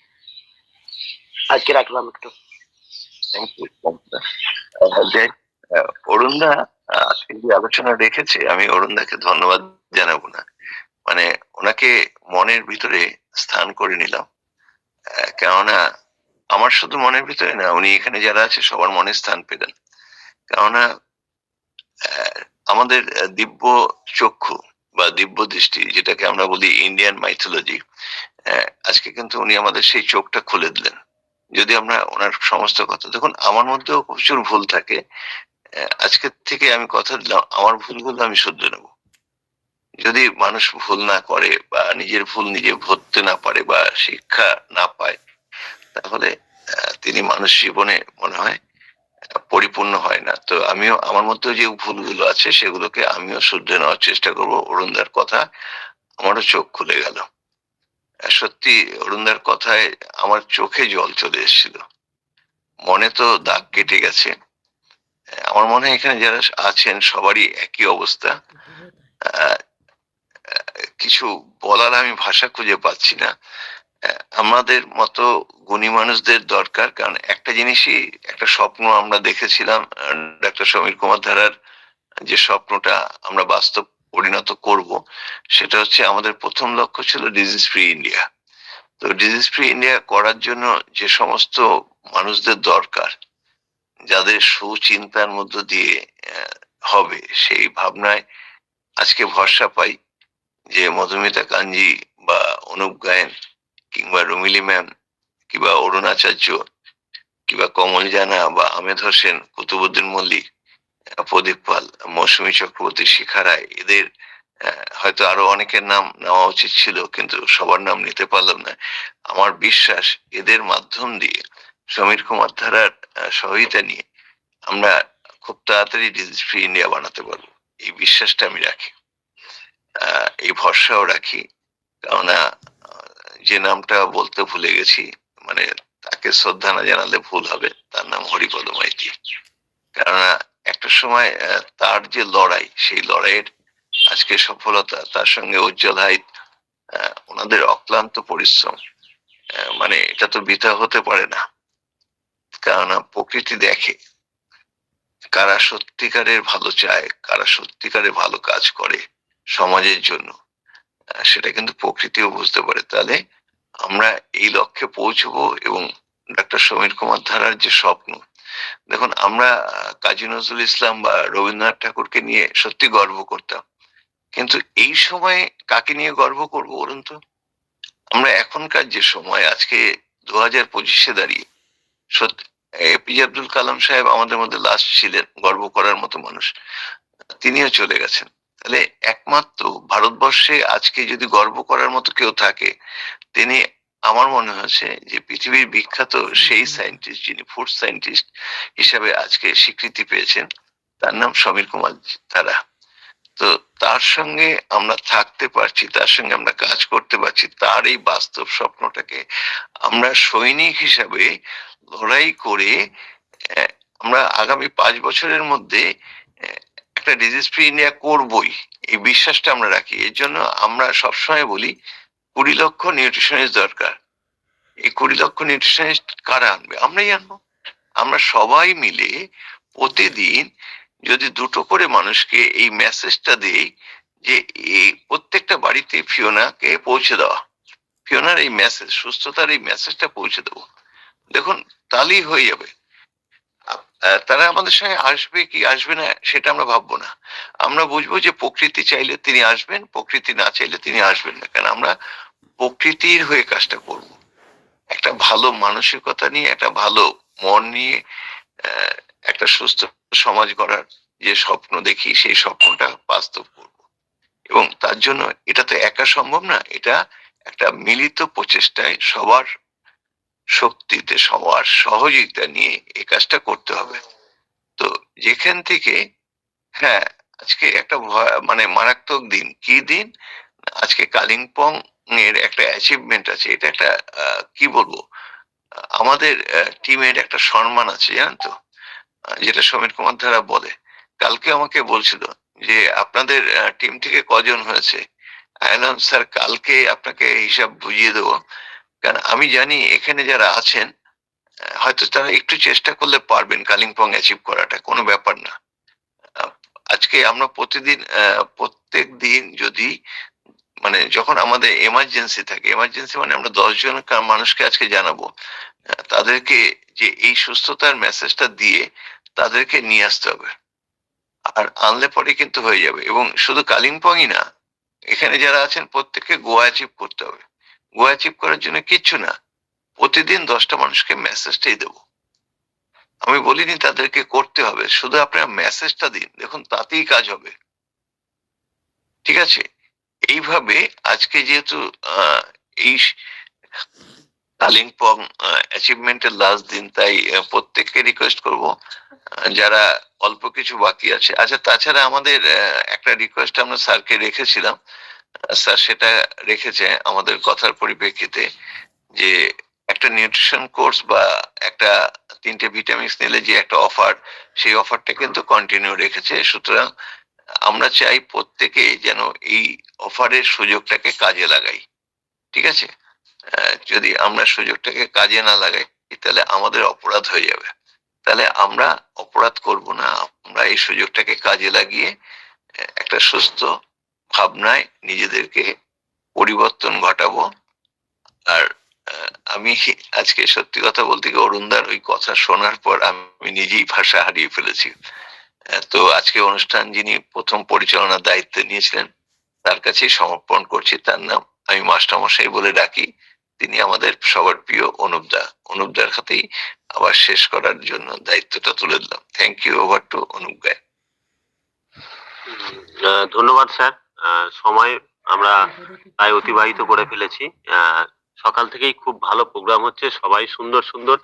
আজকে রাখলাম একটু। Thank you. অরুণদা আজকে যে আলোচনা রেখেছে, আমি অরুণদাকে ধন্যবাদ জানাবো না, মানে ওনাকে মনের ভিতরে স্থান করে নিলাম। কেননা আমার শুধু মনের ভিতরে না, উনি এখানে যারা আছে সবার মনে স্থান পেলেন। কেননা আমাদের দিব্য চক্ষু বা দিব্য দৃষ্টি, যেটাকে আমরা বলি ইন্ডিয়ান মাইথোলজি, আজকে কিন্তু উনি আমাদের সেই চোখটা খুলে দিলেন। যদি আমরা ওনার সমস্ত কথা দেখুন, আমার মধ্যেও প্রচুর ভুল থাকে। আজকের থেকে আমি কথা দিলাম, আমার ভুলগুলো আমি শুধরে নেব। যদি মানুষ ভুল না করে বা নিজের ভুল নিজে ধরতে না পারে বা শিক্ষা না পায়, তাহলে তিনি মানুষ জীবনে মনে হয় পরিপূর্ণ হয় না। তো আমিও আমার মধ্যেও যে ভুলগুলো আছে সেগুলোকে আমিও শুধরে নেওয়ার চেষ্টা করবো। অরুণদার কথা আমারও চোখ খুলে গেল। সত্যি অরুণদার কথায় আমার চোখে জল চলে এসেছিল, মনে তো দাগ কেটে গেছে। আমার মনে হয় এখানে যারা আছেন সবারই একই অবস্থা। কিছু বলার আমি ভাষা খুঁজে পাচ্ছি না। আমাদের মতো গুণী মানুষদের দরকার, কারণ একটা জিনিসই, একটা স্বপ্ন আমরা দেখেছিলাম, ডাক্তার সমীর কুমার ধারার যে স্বপ্নটা আমরা বাস্তব পরিণত করব, সেটা হচ্ছে আমাদের প্রথম লক্ষ্য ছিল ডিজিজ ফ্রি ইন্ডিয়া। তো ডিজিজ ফ্রি ইন্ডিয়া করার জন্য যে সমস্ত মানুষদের দরকার, যাদের সুচিন্তার মধ্য দিয়ে হবে, সেই ভাবনায় আজকে ভরসা পাই যে মধুমিতা কাঞ্জি বা অনুপ গায়েন কিংবা রুমিলি ম্যাম কিংবা অরুণাচার্য কিংবা কমল জানা বা আহমেদ হোসেন, কুতুবুদ্দিন মল্লিক, প্রদীপ পাল, মৌসুমী চক্রবর্তী, শিখা রায়, এদের হয়তো আরো অনেকের নাম নেওয়া উচিত ছিল, কিন্তু সবার নাম নিতে পারলাম না। আমার বিশ্বাস এদের মাধ্যম দিয়ে, সমীর কুমার ধারার সহায়তা নিয়ে আমরা খুব তাড়াতাড়ি ডিজিজ ফ্রি ইন্ডিয়া বানাতে পারবো, এই বিশ্বাসটা আমি রাখি, এই ভরসাও রাখি। কেননা যে নামটা বলতে ভুলে গেছি, মানে তাকে শ্রদ্ধা না জানালে ভুল হবে, তার নাম হরিপদ মাইতি। কেননা একটা সময় তার যে লড়াই, সেই লড়াইয়ের আজকে সফলতা, তার সঙ্গে উজ্জ্বল হাইত, ওনাদের অক্লান্ত পরিশ্রম, মানে এটা তো বৃথা হতে পারে না। কেননা প্রকৃতি দেখে কারা সত্যিকারের ভালো চায়, কারা সত্যিকারের ভালো কাজ করে সমাজের জন্য, সেটা কিন্তু প্রকৃতিও বুঝতে পারে। তাহলে আমরা এই লক্ষ্যে পৌঁছবো। এবং ডক্টর সমীর কুমার ধারার যে স্বপ্ন, দেখুন আমরা কাজী নজরুল ইসলাম বা রবীন্দ্রনাথ ঠাকুরকে নিয়ে সত্যি গর্ব করতাম, কিন্তু এই সময়ে কাকে নিয়ে গর্ব করব বলুন তো? আমরা এখনকার যে সময়, আজকে 2025-এ দাঁড়িয়ে, সত্যি এপিজে আব্দুল কালাম সাহেব আমাদের মধ্যে লাস্ট ছিলেন গর্ব করার মতো মানুষ, তিনিও চলে গেছেন। তাহলে একমাত্র ভারতবর্ষে আজকে যদি গর্ব করার মতো কেউ থাকে, তিনি আমার মনে হচ্ছে যে পৃথিবীর বিখ্যাত সেই সায়েন্টিস্ট, যিনি ফুড সায়েন্টিস্ট হিসাবে আজকে স্বীকৃতি পেয়েছেন, তার নাম সমীর কুমার ধারা। তো তার সঙ্গে আমরা থাকতে পারছি, তার সঙ্গে আমরা কাজ করতে পারছি, তার এই বাস্তব স্বপ্নটাকে আমরা সৈনিক হিসাবে লড়াই করে আমরা আগামী 5 বছরের মধ্যে একটা ডিজিজ ফ্রি ইন্ডিয়া করবই, এই বিশ্বাসটা আমরা রাখি। এর জন্য আমরা সবসময় বলি 20 লক্ষ নিউট্রিশনিস্ট দরকার। এই 20 লক্ষ নিউট্রিশনিস্ট কারা আনবে? আমরাই আনবো। আমরা সবাই মিলে প্রতিদিন যদি 2টো করে মানুষকে এই মেসেজটা দেই যে এই প্রত্যেকটা বাড়িতে ফিওনাকে পৌঁছে দেওয়া, ফিওনার এই মেসেজ, সুস্থতার এই মেসেজটা পৌঁছে দেবো, দেখুন তাহলেই হয়ে যাবে। তারা আমাদের সঙ্গে আসবে কি আসবে না সেটা আমরা ভাববো না, আমরা বুঝবো যে প্রকৃতি চাইলে তিনি আসবেন, প্রকৃতি না চাইলে তিনি আসবেন না। কারণ আমরা প্রকৃতির হয়ে কাজটা করব, একটা ভালো মানসিকতা নিয়ে, একটা ভালো মন নিয়ে, একটা সুস্থ সমাজ গড়ার যে স্বপ্ন দেখি, সেই স্বপ্নটা বাস্তব করব। এবং তার জন্য এটা তো একা সম্ভব না, এটা একটা মিলিত প্রচেষ্টায় সবার শক্তিতে, সবার সহযোগিতা নিয়ে এই কাজটা করতে হবে। তো যেখান থেকে, হ্যাঁ, আজকে একটা মানে মারাত্মক দিন। কি দিন? আজকে কালিম্পং এর একটা অ্যাচিভমেন্ট আছে, এটা একটা কি বলবো, আমাদের টিমের একটা সম্মান আছে, জানেন তো, যেটা সমীর কুমার ধারা বলে। কালকে আমাকে বলছিল যে আপনাদের টিম থেকে কজন হয়েছে। স্যার কালকে আপনাকে হিসাব বুঝিয়ে দেবো, কারণ আমি জানি এখানে যারা আছেন হয়তো তারা একটু চেষ্টা করলে পারবেন কালিম্পং অ্যাচিভ করাটা, কোনো ব্যাপার না। আজকে আমরা প্রত্যেক দিন যদি, মানে যখন আমাদের এমার্জেন্সি থাকে, এমার্জেন্সি মানে আমরা 10 জন মানুষকে আজকে জানাবো, তাদেরকে যে এই সুস্থতার মেসেজটা দিয়ে তাদেরকে নিয়ে আসতে হবে, আর আনলে পরে কিন্তু হয়ে যাবে। এবং শুধু কালিম্পংই না, এখানে যারা আছেন প্রত্যেককে গোয়া অ্যাচিভ করতে হবে। গোয়া অ্যাচিভ করার জন্য কিচ্ছু না, প্রতিদিন 10টা মানুষকে মেসেজটাই দেবো। আমি বলিনি তাদেরকে করতে হবে, শুধু আপনারা মেসেজটা দিন, দেখুন তাতেই কাজ হবে। ঠিক আছে? এইভাবে আজকে যেহেতু এই কালিম্পং অ্যাচিভমেন্টের লাস্ট দিন, তাই প্রত্যেককে রিকোয়েস্ট করব যারা অল্প কিছু বাকি আছে। আচ্ছা, তাছাড়া আমাদের একটা রিকোয়েস্ট আমরা স্যারকে রেখেছিলাম, স্যার সেটা রেখেছে আমাদের কথার পরিপ্রেক্ষিতে, যে একটা নিউট্রিশন কোর্স বা একটা 3টে ভিটামিনস নিলে যে একটা অফার, সেই অফারটা কিন্তু কন্টিনিউ রেখেছে। সুতরাং আমরা চাই প্রত্যেকে যেন এই অফারের সুযোগটাকে কাজে লাগাই। ঠিক আছে? যদি আমরা সুযোগটাকে কাজে না লাগাই তাহলে আমাদের অপরাধ হয়ে যাবে। তাহলে আমরা অপরাধ করব না, আমরা এই সুযোগটাকে কাজে লাগিয়ে একটা সুস্থ ভাবনায় নিজেদেরকে পরিবর্তন ঘটাবো। আর আমি আজকে সত্যি কথা বলতে গিয়ে অরুণদার ওই কথা শোনার পর আমি নিজেই ভাষা হারিয়ে ফেলেছি। তো আজকে অনুষ্ঠান যিনি প্রথম পরিচালনার দায়িত্ব নিয়েছিলেন তার কাছেই সমর্পণ করছি। তার নাম আমি মাস্টারমশাই বলে ডাকি, তিনি আমাদের সবার প্রিয় অনুপদার হাতেই আবার শেষ করার জন্য দায়িত্বটা তুলে দিলাম। Thank you, over to Anup গায়ে। ধন্যবাদ স্যার। সময় আমরা প্রায় অতিবাহিত করে ফেলেছি। সকাল থেকেই খুব ভালো প্রোগ্রাম হচ্ছে, সবাই সুন্দর সুন্দর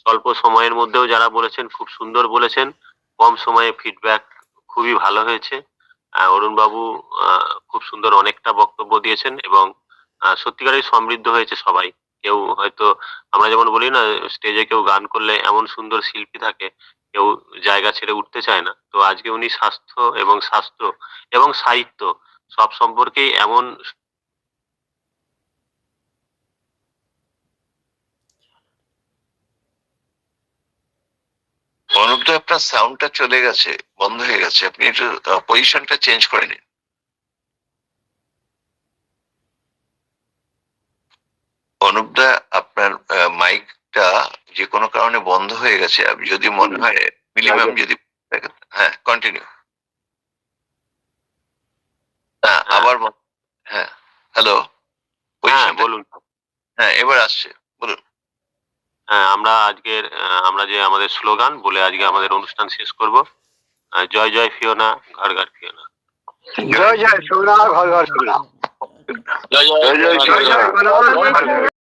স্বল্প সময়ের মধ্যেও যারা বলেছেন খুব সুন্দর বলেছেন, কম সময়ে ফিডব্যাক খুবই ভালো হয়েছে। অরুণ বাবু খুব সুন্দর অনেকটা বক্তব্য দিয়েছেন এবং সত্যিকারই সমৃদ্ধ হয়েছে সবাই। কেউ হয়তো আমরা যেমন বলি না, স্টেজে কেউ গান করলে এমন সুন্দর শিল্পী থাকে কেউ জায়গা ছেড়ে উঠতে চায় না, তো আজকে উনি স্বাস্থ্য এবং শাস্ত্র এবং সাহিত্য সব সম্পর্কেই এমন অনুপদা, আপনার সাউন্ডটা চলে গেছে, বন্ধ হয়ে গেছে, আপনি একটু পজিশনটা চেঞ্জ করে নিন। অনুপদা, আপনার মাইকটা যে কোনো কারণে বন্ধ হয়ে গেছে, যদি মনে হয় মিনিমাম যদি, হ্যাঁ কন্টিনিউ। হ্যাঁ আবার হ্যাঁ, হ্যালো, বলুন। হ্যাঁ এবার আসছে, বলুন। হ্যাঁ, আমরা যে আমাদের স্লোগান বলে আজকে আমাদের অনুষ্ঠান শেষ করব। জয় জয় ফিওনা, ঘর ঘর ফিওনা। জয় জয় সোনা, ঘর ঘর সোনা। জয় জয় জয় জয় সোনা, ঘর ঘর সোনা।